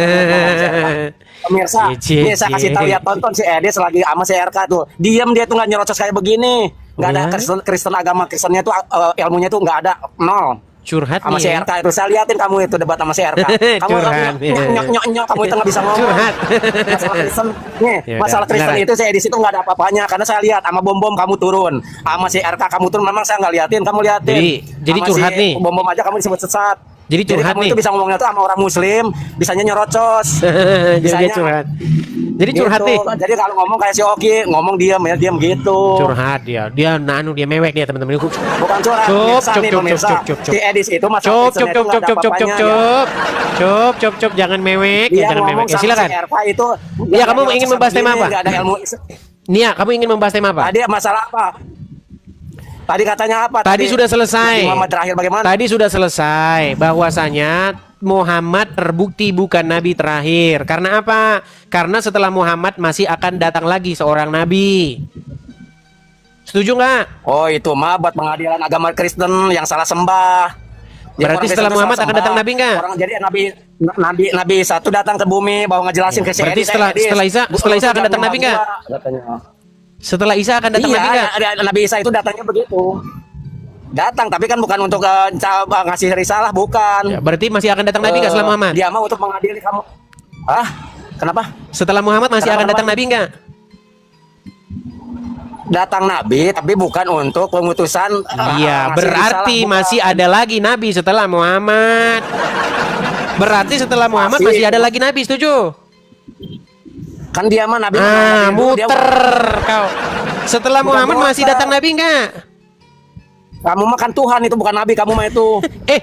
Pemirsa, ini saya kasih tahu ya, tonton si Edis lagi sama si RK tuh, diem dia tuh nggak nyerocos kayak begini. Nggak ada Kristen agama Kristennya tuh ilmunya tuh nggak ada, nol. Curhat sama nih si ya. RK itu, saya liatin kamu itu debat sama si RK. Kamu Curhat, nyok kamu itu nggak bisa ngomong. Curhat. Masalah Kristen nih, Ya masalah udah, Kristen beneran. itu saya di situ nggak ada apa-apanya, karena saya lihat sama bom kamu turun, sama si RK kamu turun, memang saya nggak liatin, kamu liatin. Jadi Sama curhat si nih. Bom aja kamu disebut sesat. Jadi curhat kamu nih. itu bisa ngomongnya tuh sama orang Muslim, bisanya nyerocos. Jadi dia Bisanya curhat. Jadi curhat gitu. nih. Jadi kalau ngomong kayak si Oki, ngomong diam ya, diam gitu. Curhat dia. Dia mewek dia teman-teman. Bukan curhat, Cup, pemirsa cup, nih, cup, pemirsa. cup, cup, cup. Si Edis itu masalah Cup, Kristennya cup, itu nggak ada apa-apanya, ya. Cup, jangan mewek, Dia jangan ngomong mewek. Ya, sama silakan. si RK itu. Iya, kamu ingin membahas tema apa? Nggak ada ilmu. Nia, kamu ingin membahas tema apa? Tadi masalah apa? Tadi katanya apa? Tadi sudah selesai. Muhammad terakhir bagaimana? Tadi sudah selesai bahwasanya Muhammad terbukti bukan nabi terakhir. Karena apa? Karena setelah Muhammad masih akan datang lagi seorang nabi. Setuju nggak? Oh, itu mah buat pengadilan agama Kristen yang salah sembah. Berarti Orang setelah Kristen Muhammad salah akan sembah. datang nabi nggak? Orang jadi nabi satu datang ke bumi bawa ngejelasin ke si Berarti Edis, setelah Isa akan datang nabi nggak? Katanya. Setelah Isa akan datang Iya, nabi nggak? Nabi Isa itu datangnya begitu. Datang, tapi kan bukan untuk ngasih risalah, bukan. Ya, berarti masih akan datang nabi nggak setelah Muhammad? Dia mau untuk mengadili kamu. Ah, kenapa? Setelah Muhammad masih Kenapa, akan datang Bang? nabi nggak? Datang nabi, tapi bukan untuk pengutusan. Iya, ngasih berarti risalah, bukan. masih ada lagi nabi setelah Muhammad. Berarti setelah Muhammad masih ada lagi nabi, setuju? Kan dia mah nabi. Muter kau. Setelah Bukan Muhammad masih muter. datang nabi nggak? Kamu mah kan Tuhan, itu bukan nabi, kamu mah itu.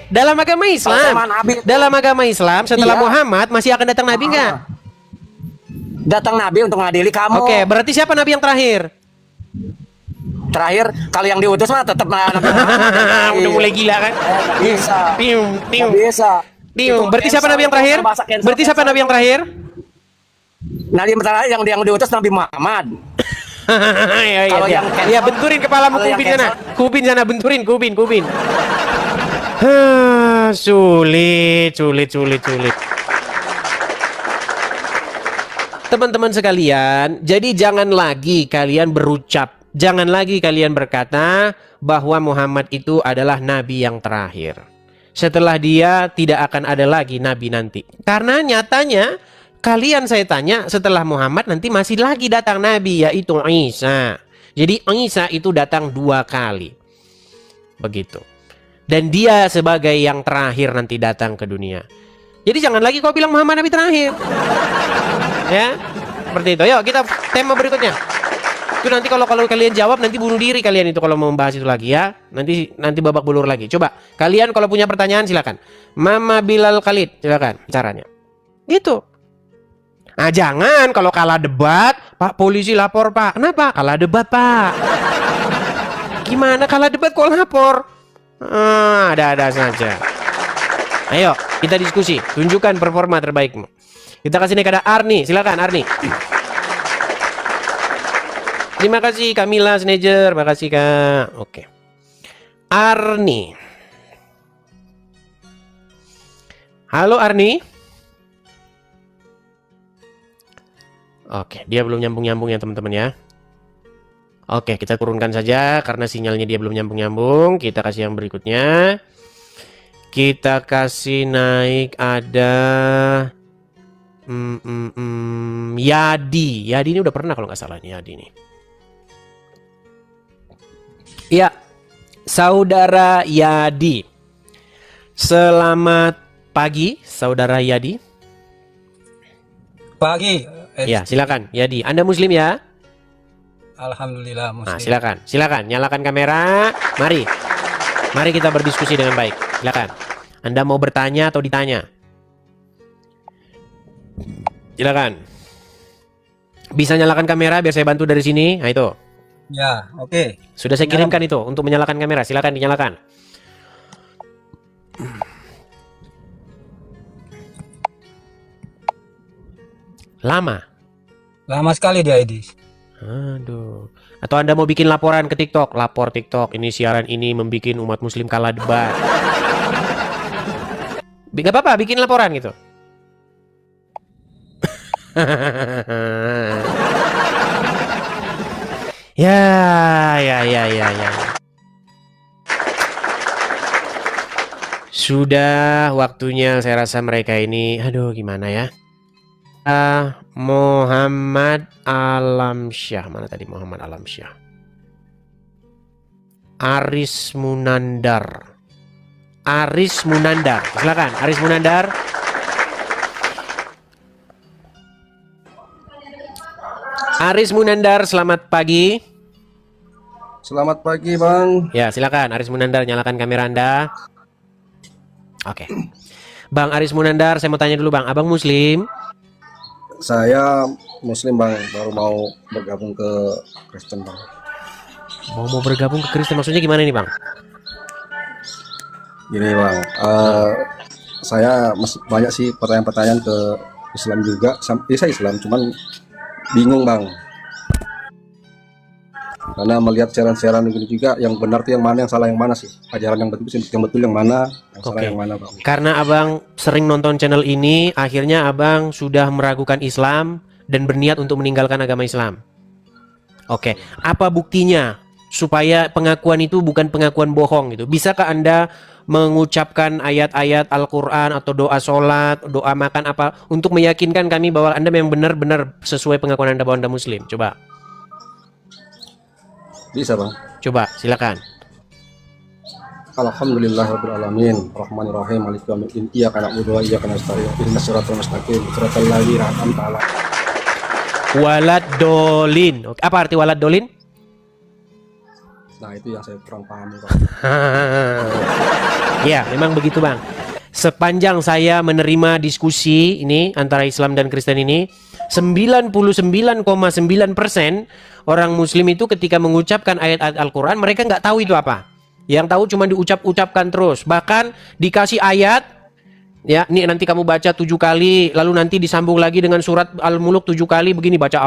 Dalam agama Islam. Sama nabi. Dalam agama Islam setelah Iya. Muhammad masih akan datang nabi nggak? Datang nabi untuk mengadili kamu. Oke, berarti siapa nabi yang terakhir? Terakhir, kalau yang diutus mah tetap nabi. Udah mulai gila kan? Nggak bisa. Tiung, tiung. Nggak bisa. Tiung. Itu Berarti siapa cancel, nabi yang itu terakhir? bahasa cancel, Berarti siapa cancel. nabi yang terakhir? Nabi terakhir yang diutus Nabi Muhammad. Iya, Kalau yang cancel- ya benturin kepalamu kalau yang kubin sana. cancel- Kubin sana, benturin kubin. Sulit. teman-teman sekalian, jadi jangan lagi kalian berucap, jangan lagi kalian berkata bahwa Muhammad itu adalah nabi yang terakhir. Setelah dia tidak akan ada lagi nabi nanti. Karena nyatanya kalian saya tanya, setelah Muhammad nanti masih lagi datang nabi, yaitu Isa. Jadi Isa itu datang 2 kali. Begitu. Dan dia sebagai yang terakhir nanti datang ke dunia. Jadi jangan lagi kau bilang Muhammad nabi terakhir. Ya, seperti itu. Yuk kita tema berikutnya. Itu nanti kalau kalian jawab nanti bunuh diri kalian itu kalau mau membahas itu lagi ya. Nanti babak belur lagi. Coba kalian kalau punya pertanyaan silakan. Mama Bilal Khalid, silakan caranya. Gitu. Nah jangan kalau kalah debat, Pak polisi lapor Pak. Kenapa? Kalah debat Pak. Gimana kalah debat kok lapor? Ada-ada saja. Ayo kita diskusi, tunjukkan performa terbaikmu. Kita kasih nih kepada Arni, silakan Arni. Terima kasih Kamila Snejer, makasih Kak. Oke. Arni. Halo Arni. Oke, dia belum nyambung-nyambung ya teman-teman ya. Oke, kita turunkan saja karena sinyalnya dia belum nyambung-nyambung. Kita kasih yang berikutnya. Kita kasih naik ada Yadi. Yadi ini udah pernah kalau nggak salah nih Yadi ini. Ya, saudara Yadi. Selamat pagi, saudara Yadi. Pagi. Ya, silakan Yadi. Anda Muslim ya? Alhamdulillah Muslim. Nah, silakan nyalakan kamera. Mari kita berdiskusi dengan baik. Silakan. Anda mau bertanya atau ditanya? Silakan. Bisa nyalakan kamera biar saya bantu dari sini. Nah itu. Ya, oke. Sudah saya kirimkan itu untuk menyalakan kamera. Silakan dinyalakan. Lama sekali dia Edis. Aduh. Atau Anda mau bikin laporan ke TikTok? Lapor TikTok. Ini siaran ini membuat umat Muslim kalah debat. Gak apa-apa, bikin laporan gitu. Ya. Sudah waktunya saya rasa mereka ini, aduh gimana ya. Muhammad Alamsyah. Mana tadi Muhammad Alamsyah? Aris Munandar. Silakan Aris Munandar. Aris Munandar, selamat pagi. Selamat pagi Bang. Ya silakan Aris Munandar, nyalakan kamera Anda. Oke. Bang Aris Munandar, saya mau tanya dulu Bang, Abang Muslim? Saya Muslim Bang, baru mau bergabung ke Kristen Bang. Mau bergabung ke Kristen, maksudnya gimana nih Bang? Gini Bang, saya masih banyak sih pertanyaan-pertanyaan ke Islam juga. Saya Islam, cuman bingung Bang. Karena melihat siaran-siaran begini juga, yang benar tuh yang mana, yang salah yang mana sih? Ajaran yang betul yang mana, yang salah yang mana Bang? Karena Abang sering nonton channel ini, akhirnya Abang sudah meragukan Islam dan berniat untuk meninggalkan agama Islam. Oke, apa buktinya supaya pengakuan itu bukan pengakuan bohong gitu? Bisakah Anda mengucapkan ayat-ayat Al-Quran atau doa sholat, doa makan apa untuk meyakinkan kami bahwa Anda memang benar-benar sesuai pengakuan Anda bahwa Anda Muslim? Coba. Bisa Bang. Coba, silakan. Alhamdulillahirabbil alamin, Rahmanirrahim, Maliki yaumiddin, iyyaka na'budu wa iyyaka nasta'in, ihdinas siratal mustaqim, siratal ladzina an'amta 'alaihim. Walad dolin. Apa arti walad dolin? Nah, itu yang saya kurang paham Bang. Ya, memang begitu Bang. Sepanjang saya menerima diskusi ini antara Islam dan Kristen ini, 99,9% orang Muslim itu ketika mengucapkan ayat-ayat Al-Quran, mereka nggak tahu itu apa. Yang tahu cuma diucap-ucapkan terus. Bahkan dikasih ayat, ya, ini nanti kamu baca 7 kali, lalu nanti disambung lagi dengan surat Al-Muluk 7 kali, begini baca,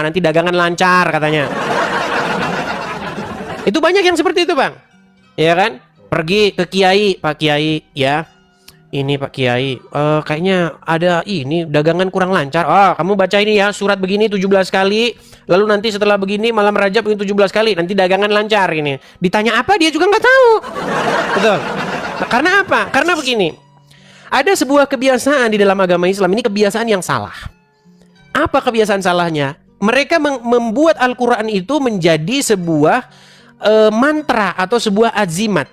nanti dagangan lancar katanya. Itu banyak yang seperti itu Bang. Ya kan? Pergi ke kiai, Pak Kiai, ya. Ini Pak Kiai, kayaknya ada ini dagangan kurang lancar. Kamu baca ini ya, surat begini 17 kali, lalu nanti setelah begini malam Rajab ini 17 kali, nanti dagangan lancar ini. Ditanya apa dia juga nggak tahu. Betul. Nah, karena apa? Karena begini. Ada sebuah kebiasaan di dalam agama Islam, ini kebiasaan yang salah. Apa kebiasaan salahnya? Mereka membuat Al-Quran itu menjadi sebuah mantra atau sebuah azimat.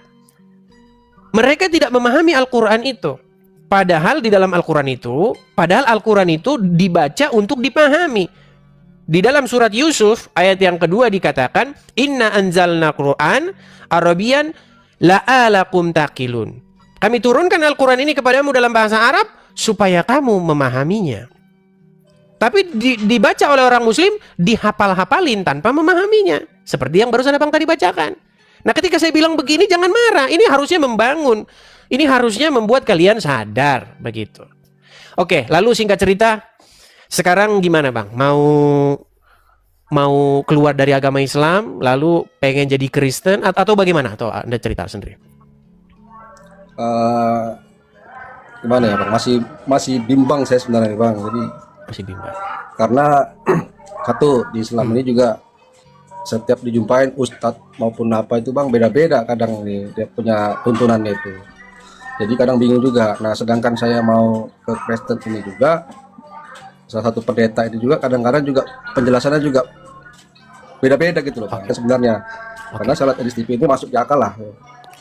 Mereka tidak memahami Al-Quran itu. Padahal di dalam Al-Quran itu, dibaca untuk dipahami. Di dalam surat Yusuf, ayat yang kedua dikatakan, Inna anzalna Qur'an Arabian la'alakum taqilun. Kami turunkan Al-Quran ini kepadamu dalam bahasa Arab, supaya kamu memahaminya. Tapi dibaca oleh orang Muslim, dihafal-hafalin tanpa memahaminya. Seperti yang barusan Abang tadi bacakan. Nah, ketika saya bilang begini jangan marah. Ini harusnya membangun. Ini harusnya membuat kalian sadar begitu. Oke, lalu singkat cerita, sekarang gimana Bang? Mau keluar dari agama Islam, lalu pengen jadi Kristen atau bagaimana? Atau Anda cerita sendiri? Gimana ya Bang? Masih bimbang saya sebenarnya Bang. Jadi masih bimbang. Karena satu di Islam ini juga setiap dijumpain ustadz maupun apa itu Bang beda-beda kadang nih dia punya tuntunannya itu. Jadi kadang bingung juga. Nah, sedangkan saya mau ke Kristen ini juga salah satu pendeta ini juga kadang-kadang juga penjelasannya juga beda-beda gitu loh Pak. Sebenarnya karena salat Edis TV itu masuk di akal lah.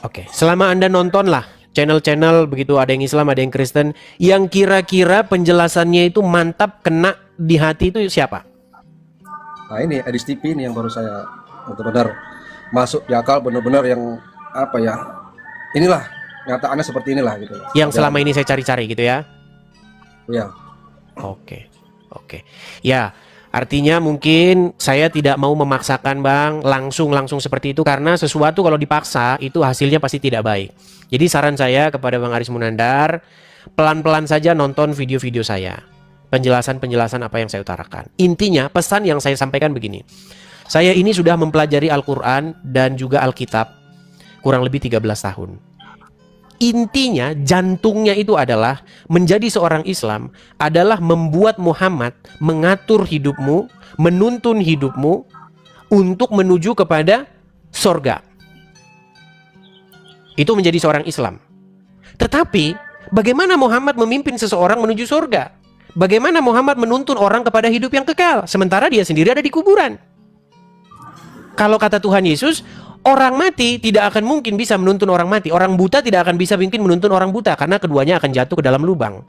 Oke, selama Anda nonton lah channel-channel begitu, ada yang Islam, ada yang Kristen, yang kira-kira penjelasannya itu mantap, kena di hati itu siapa? Nah, ini Edis TV ini yang baru saya benar-benar masuk di akal, benar-benar yang apa ya, inilah nyataannya seperti inilah gitu. Yang selama ini saya cari-cari gitu ya? Iya. Oke. Ya, artinya mungkin saya tidak mau memaksakan Bang langsung seperti itu, karena sesuatu kalau dipaksa itu hasilnya pasti tidak baik. Jadi saran saya kepada Bang Aris Munandar, pelan-pelan saja nonton video-video saya. Penjelasan-penjelasan apa yang saya utarakan. Intinya pesan yang saya sampaikan begini. Saya ini sudah mempelajari Al-Quran dan juga Alkitab kurang lebih 13 tahun. Intinya, jantungnya itu adalah menjadi seorang Islam adalah membuat Muhammad mengatur hidupmu, menuntun hidupmu untuk menuju kepada sorga. Itu menjadi seorang Islam. Tetapi, bagaimana Muhammad memimpin seseorang menuju sorga? Bagaimana Muhammad menuntun orang kepada hidup yang kekal, sementara dia sendiri ada di kuburan? Kalau kata Tuhan Yesus, orang mati tidak akan mungkin bisa menuntun orang mati. Orang buta tidak akan bisa mungkin menuntun orang buta, karena keduanya akan jatuh ke dalam lubang.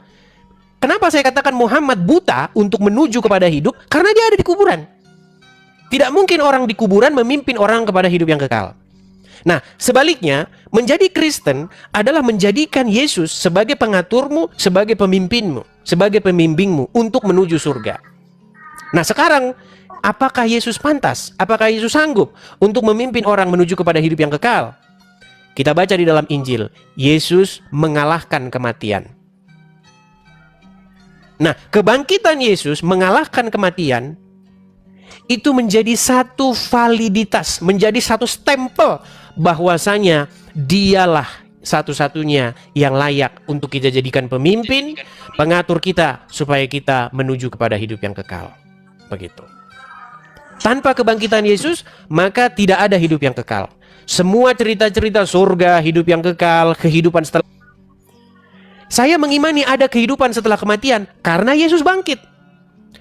Kenapa saya katakan Muhammad buta untuk menuju kepada hidup? Karena dia ada di kuburan. Tidak mungkin orang di kuburan memimpin orang kepada hidup yang kekal. Nah, sebaliknya, menjadi Kristen adalah menjadikan Yesus sebagai pengaturmu, sebagai pemimpinmu, sebagai pembimbingmu untuk menuju surga. Nah, sekarang, apakah Yesus pantas? Apakah Yesus sanggup untuk memimpin orang menuju kepada hidup yang kekal? Kita baca di dalam Injil, Yesus mengalahkan kematian. Nah, kebangkitan Yesus mengalahkan kematian itu menjadi satu validitas, menjadi satu stempel bahwasanya dialah satu-satunya yang layak untuk kita jadikan pemimpin, pengatur kita supaya kita menuju kepada hidup yang kekal. Begitu. Tanpa kebangkitan Yesus, maka tidak ada hidup yang kekal. Semua cerita-cerita surga, hidup yang kekal, kehidupan setelah... Saya mengimani ada kehidupan setelah kematian karena Yesus bangkit.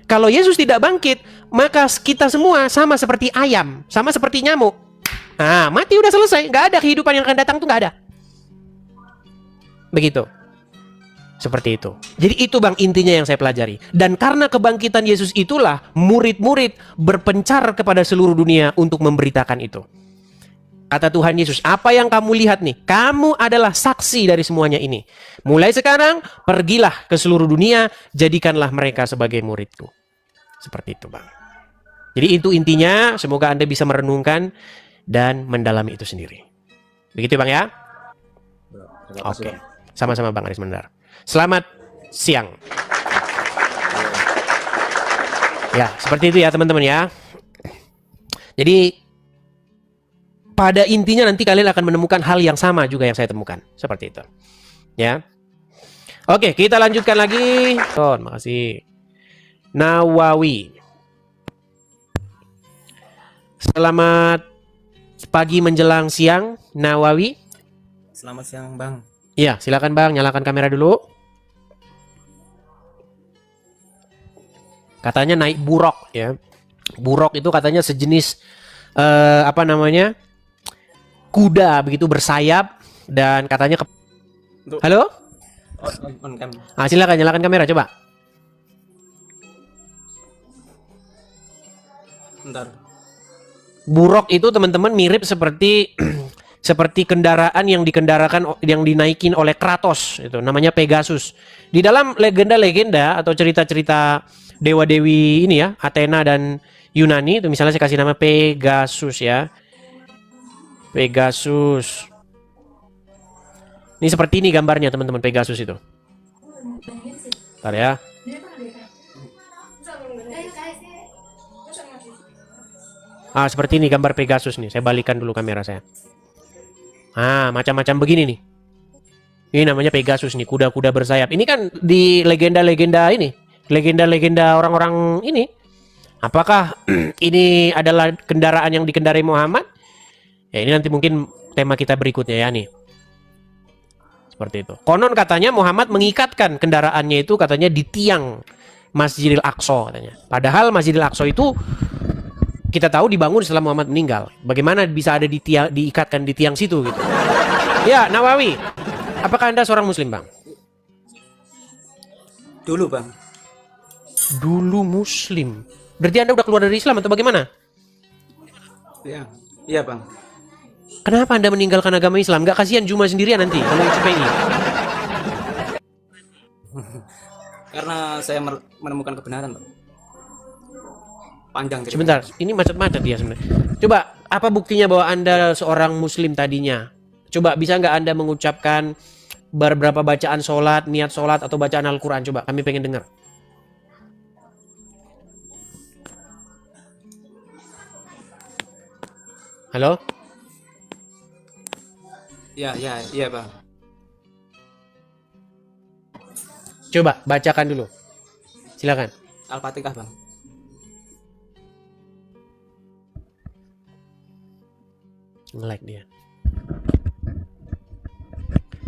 Kalau Yesus tidak bangkit, maka kita semua sama seperti ayam, sama seperti nyamuk. Nah, mati udah selesai, nggak ada kehidupan yang akan datang tuh, nggak ada. Begitu. Seperti itu. Jadi itu Bang intinya yang saya pelajari. Dan karena kebangkitan Yesus itulah murid-murid berpencar kepada seluruh dunia untuk memberitakan itu. Kata Tuhan Yesus, apa yang kamu lihat nih? Kamu adalah saksi dari semuanya ini. Mulai sekarang, pergilah ke seluruh dunia, jadikanlah mereka sebagai muridku. Seperti itu Bang. Jadi itu intinya, semoga Anda bisa merenungkan dan mendalami itu sendiri. Begitu Bang ya? Oke. Sama-sama Bang Aris Munandar. Selamat siang. Ya, seperti itu ya teman-teman ya. Jadi pada intinya nanti kalian akan menemukan hal yang sama juga yang saya temukan. Seperti itu. Ya. Oke, kita lanjutkan lagi. Makasih. Nawawi. Selamat pagi menjelang siang, Nawawi. Selamat siang, Bang. Iya, silakan Bang, nyalakan kamera dulu. Katanya naik buruk ya. Buruk itu katanya sejenis apa namanya? Kuda begitu bersayap dan katanya Halo? On cam. Silakan nyalakan kamera coba. Bentar. Buruk itu teman-teman mirip seperti seperti kendaraan yang dinaikin oleh Kratos, itu namanya Pegasus. Di dalam legenda-legenda atau cerita-cerita dewa-dewi ini ya, Athena dan Yunani, itu misalnya saya kasih nama Pegasus ya. Pegasus. Ini seperti ini gambarnya teman-teman, Pegasus itu. Bentar ya. Seperti ini gambar Pegasus nih. Saya balikan dulu kamera saya. Macam-macam begini nih. Ini namanya Pegasus nih, kuda-kuda bersayap. Ini kan di legenda-legenda ini. Legenda-legenda orang-orang ini. Apakah ini adalah kendaraan yang dikendarai Muhammad? Ya ini nanti mungkin tema kita berikutnya ya nih. Seperti itu. Konon katanya Muhammad mengikatkan kendaraannya itu katanya di tiang Masjidil Aqsa katanya. Padahal Masjidil Aqsa itu kita tahu dibangun setelah Muhammad meninggal. Bagaimana bisa ada diikatkan di tiang situ gitu. Ya, Nawawi. Apakah Anda seorang muslim, Bang? Dulu, Bang. Dulu muslim. Berarti Anda udah keluar dari Islam atau bagaimana? Iya. Iya, Bang. Kenapa Anda meninggalkan agama Islam? Gak kasihan Juma sendirian nanti kalau CPI? Karena saya menemukan kebenaran, Bang. Panjang. Sebentar, ini macet-macet dia sebenarnya. Coba, apa buktinya bahwa Anda seorang muslim tadinya? Coba, bisa nggak Anda mengucapkan beberapa bacaan sholat, niat sholat, atau bacaan Al-Quran? Coba, kami pengen dengar. Halo? Iya, Bang. Coba, bacakan dulu. Silakan. Al-Fatihah, Bang. Nge-like dia.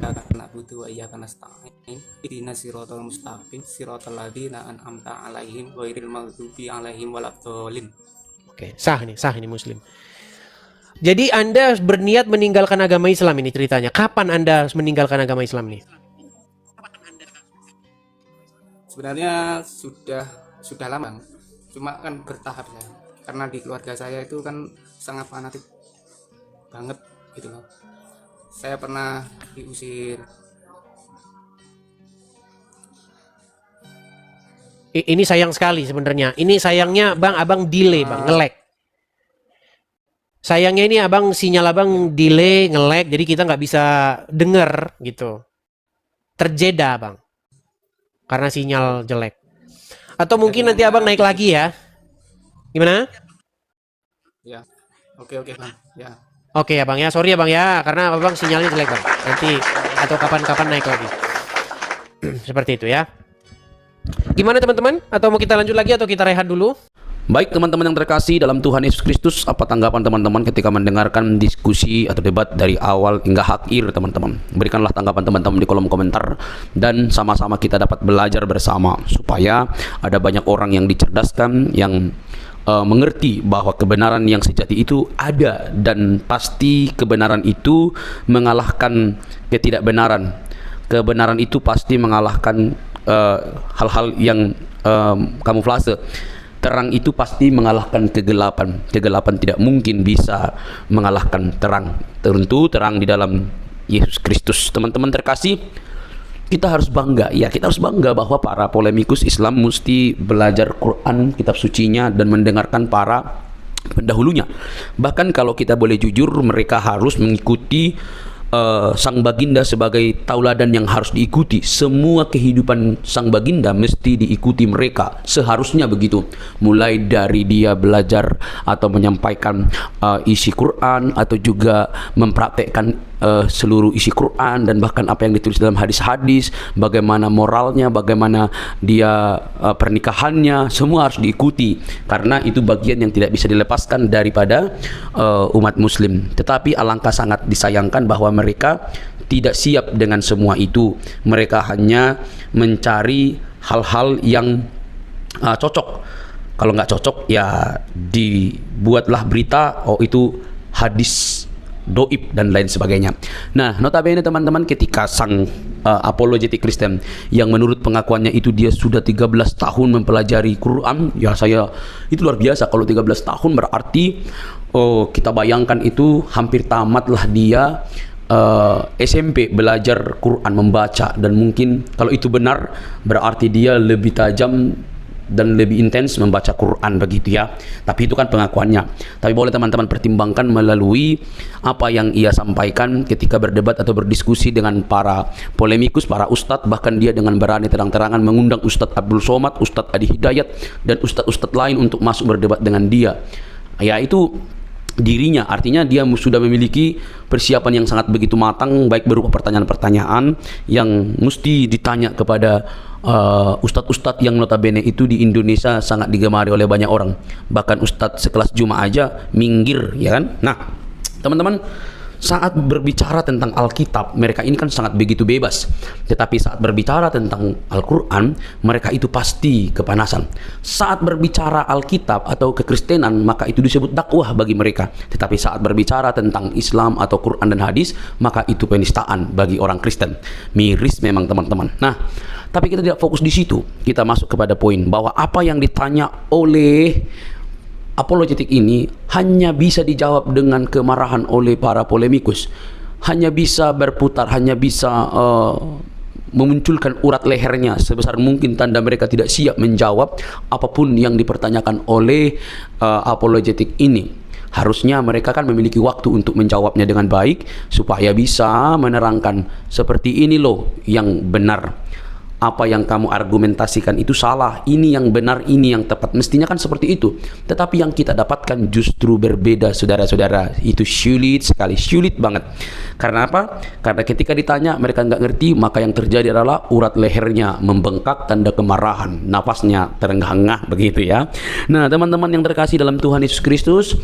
Karena butuh wa iyyaka nasta'in ihdinas siratal mustaqim siratal ladzina an'amta 'alaihim ghairil maghdubi 'alaihim waladdallin. Oke, sah ini muslim. Jadi Anda berniat meninggalkan agama Islam ini ceritanya. Kapan Anda meninggalkan agama Islam ini? Sebenarnya sudah lama, Bang. Cuma kan bertahap ya. Karena di keluarga saya itu kan sangat fanatik banget gitu loh. Saya pernah diusir. Ini sayang sekali sebenarnya. Ini sayangnya Bang, abang delay Bang, nge-lag. Sayangnya ini abang, sinyal abang delay, nge-lag, jadi kita nggak bisa denger gitu. Terjeda Bang. Karena sinyal jelek. Atau mungkin nanti abang naik lagi ya. Gimana? Ya. Oke Bang. Ya. Oke ya Bang ya, sorry ya Bang ya, karena abang sinyalnya jelek Bang. Nanti atau kapan-kapan naik lagi. Seperti itu ya. Gimana teman-teman? Atau mau kita lanjut lagi atau kita rehat dulu? Baik teman-teman yang terkasih dalam Tuhan Yesus Kristus, apa tanggapan teman-teman ketika mendengarkan diskusi atau debat dari awal hingga akhir teman-teman? Berikanlah tanggapan teman-teman di kolom komentar dan sama-sama kita dapat belajar bersama supaya ada banyak orang yang dicerdaskan, yang mengerti bahwa kebenaran yang sejati itu ada dan pasti kebenaran itu mengalahkan ketidakbenaran. Kebenaran itu pasti mengalahkan hal-hal yang kamuflase. Terang itu pasti mengalahkan kegelapan. Kegelapan tidak mungkin bisa mengalahkan terang. Tentu terang di dalam Yesus Kristus. Teman-teman terkasih, kita harus bangga. Ya, kita harus bangga bahwa para polemikus Islam mesti belajar Quran, kitab sucinya, dan mendengarkan para pendahulunya. Bahkan kalau kita boleh jujur, mereka harus mengikuti sang baginda sebagai tauladan yang harus diikuti. Semua kehidupan sang baginda mesti diikuti mereka, seharusnya begitu. Mulai dari dia belajar atau menyampaikan isi Quran, atau juga mempraktekkan seluruh isi Quran dan bahkan apa yang ditulis dalam hadis-hadis, bagaimana moralnya, bagaimana dia pernikahannya, semua harus diikuti karena itu bagian yang tidak bisa dilepaskan daripada umat muslim. Tetapi alangkah sangat disayangkan bahwa mereka tidak siap dengan semua itu. Mereka hanya mencari hal-hal yang cocok. Kalau nggak cocok ya dibuatlah berita, oh itu hadis doib dan lain sebagainya. Nah, notabene teman-teman, ketika sang apologetik Kristen yang menurut pengakuannya itu dia sudah 13 tahun mempelajari Quran, ya saya itu luar biasa. Kalau 13 tahun berarti kita bayangkan itu hampir tamatlah dia SMP belajar Quran, membaca, dan mungkin kalau itu benar berarti dia lebih tajam dan lebih intens membaca Quran begitu ya. Tapi itu kan pengakuannya. Tapi boleh teman-teman pertimbangkan melalui apa yang ia sampaikan ketika berdebat atau berdiskusi dengan para polemikus, para ustadz, bahkan dia dengan berani terang-terangan mengundang Ustadz Abdul Somad, Ustadz Adi Hidayat, dan ustadz-ustadz lain untuk masuk berdebat dengan dia. Ya itu dirinya, artinya dia sudah memiliki persiapan yang sangat begitu matang, baik berupa pertanyaan-pertanyaan yang mesti ditanya kepada ustadz-ustadz yang notabene itu di Indonesia sangat digemari oleh banyak orang. Bahkan ustadz sekelas Juma aja minggir, ya kan? Nah, teman-teman, saat berbicara tentang Alkitab, mereka ini kan sangat begitu bebas. Tetapi saat berbicara tentang Al-Quran, mereka itu pasti kepanasan. Saat berbicara Alkitab atau kekristenan, maka itu disebut dakwah bagi mereka. Tetapi saat berbicara tentang Islam atau Quran dan hadis, maka itu penistaan bagi orang Kristen. Miris memang teman-teman. Nah, tapi kita tidak fokus di situ. Kita masuk kepada poin bahwa apa yang ditanya oleh apologetik ini hanya bisa dijawab dengan kemarahan oleh para polemikus, hanya bisa berputar, hanya bisa memunculkan urat lehernya sebesar mungkin, tanda mereka tidak siap menjawab apapun yang dipertanyakan oleh apologetik ini. Harusnya mereka kan memiliki waktu untuk menjawabnya dengan baik supaya bisa menerangkan seperti ini loh yang benar. Apa yang kamu argumentasikan itu salah, ini yang benar, ini yang tepat. Mestinya kan seperti itu. Tetapi yang kita dapatkan justru berbeda, saudara-saudara. Itu sulit sekali, sulit banget. Karena apa? Karena ketika ditanya mereka nggak ngerti, maka yang terjadi adalah urat lehernya membengkak, tanda kemarahan, napasnya terengah-engah begitu ya. Nah, teman-teman yang terkasih dalam Tuhan Yesus Kristus,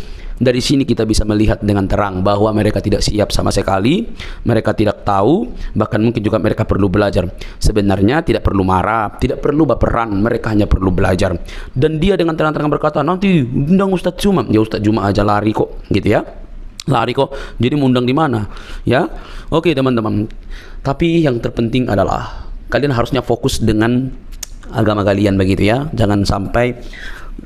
dari sini kita bisa melihat dengan terang bahwa mereka tidak siap sama sekali, mereka tidak tahu, bahkan mungkin juga mereka perlu belajar. Sebenarnya tidak perlu marah, tidak perlu baperan, mereka hanya perlu belajar. Dan dia dengan terang-terangan berkata, nanti undang Ustadz Juma. Ya Ustadz Juma aja lari kok, gitu ya. Lari kok, jadi mau undang di mana? Ya, oke teman-teman. Tapi yang terpenting adalah kalian harusnya fokus dengan agama kalian begitu ya. Jangan sampai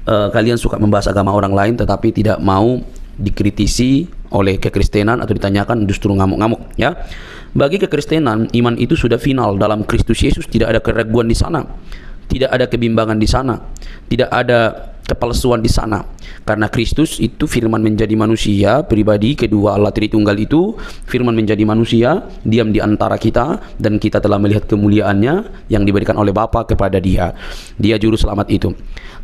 kalian suka membahas agama orang lain tetapi tidak mau dikritisi oleh kekristenan atau ditanyakan justru ngamuk-ngamuk ya. Bagi kekristenan, iman itu sudah final dalam Kristus Yesus, tidak ada keraguan di sana, tidak ada kebimbangan di sana, tidak ada kepalsuan di sana. Karena Kristus itu firman menjadi manusia, pribadi kedua Allah Tritunggal itu firman menjadi manusia, diam di antara kita, dan kita telah melihat kemuliaannya yang diberikan oleh Bapa kepada dia. Dia juru selamat itu.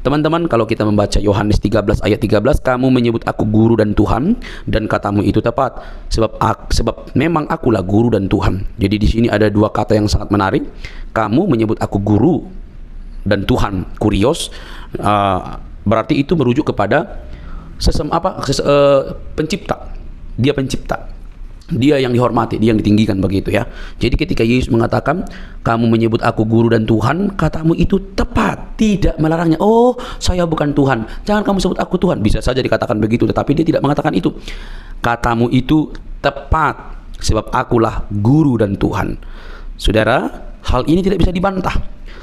Teman-teman, kalau kita membaca Yohanes 13 ayat 13, kamu menyebut aku guru dan Tuhan, dan katamu itu tepat, sebab memang akulah guru dan Tuhan. Jadi di sini ada dua kata yang sangat menarik. Kamu menyebut aku guru dan Tuhan, kurios, berarti itu merujuk kepada pencipta. Dia pencipta, dia yang dihormati, dia yang ditinggikan begitu ya. Jadi ketika Yesus mengatakan kamu menyebut aku guru dan Tuhan, katamu itu tepat, tidak melarangnya. Oh, saya bukan Tuhan, jangan kamu sebut aku Tuhan. Bisa saja dikatakan begitu, tetapi dia tidak mengatakan itu. Katamu itu tepat, sebab akulah guru dan Tuhan. Saudara, hal ini tidak bisa dibantah.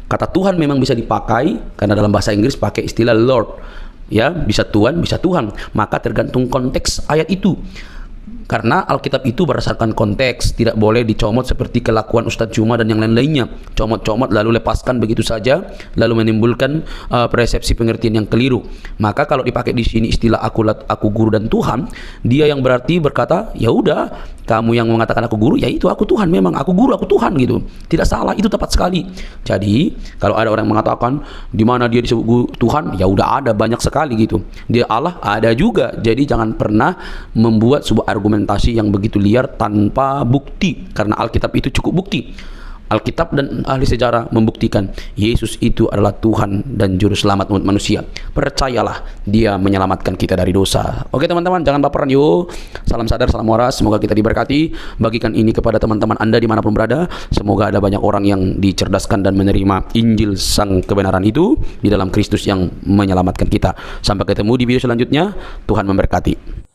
Kata Tuhan memang bisa dipakai, karena dalam bahasa Inggris pakai istilah Lord, ya, bisa Tuhan, bisa Tuhan. Maka tergantung konteks ayat itu. Karena Alkitab itu berdasarkan konteks, tidak boleh dicomot seperti kelakuan Ustadz Juma dan yang lain-lainnya. Comot-comot lalu lepaskan begitu saja, lalu menimbulkan persepsi pengertian yang keliru. Maka kalau dipakai di sini istilah aku guru dan Tuhan, dia yang berarti berkata, ya udah, kamu yang mengatakan aku guru, ya itu aku Tuhan, memang aku guru, aku Tuhan gitu. Tidak salah, itu tepat sekali. Jadi kalau ada orang yang mengatakan di mana dia disebut guru Tuhan, ya udah ada banyak sekali gitu. Dia Allah ada juga. Jadi jangan pernah membuat sebuah argumen argumentasi yang begitu liar tanpa bukti, karena Alkitab itu cukup bukti. Alkitab dan ahli sejarah membuktikan Yesus itu adalah Tuhan dan juru selamat umat manusia. Percayalah, dia menyelamatkan kita dari dosa. Oke teman-teman, jangan baperan yuk. Salam sadar, salam waras, semoga kita diberkati. Bagikan ini kepada teman-teman Anda dimanapun berada. Semoga ada banyak orang yang dicerdaskan dan menerima Injil sang kebenaran itu di dalam Kristus yang menyelamatkan kita. Sampai ketemu di video selanjutnya. Tuhan memberkati.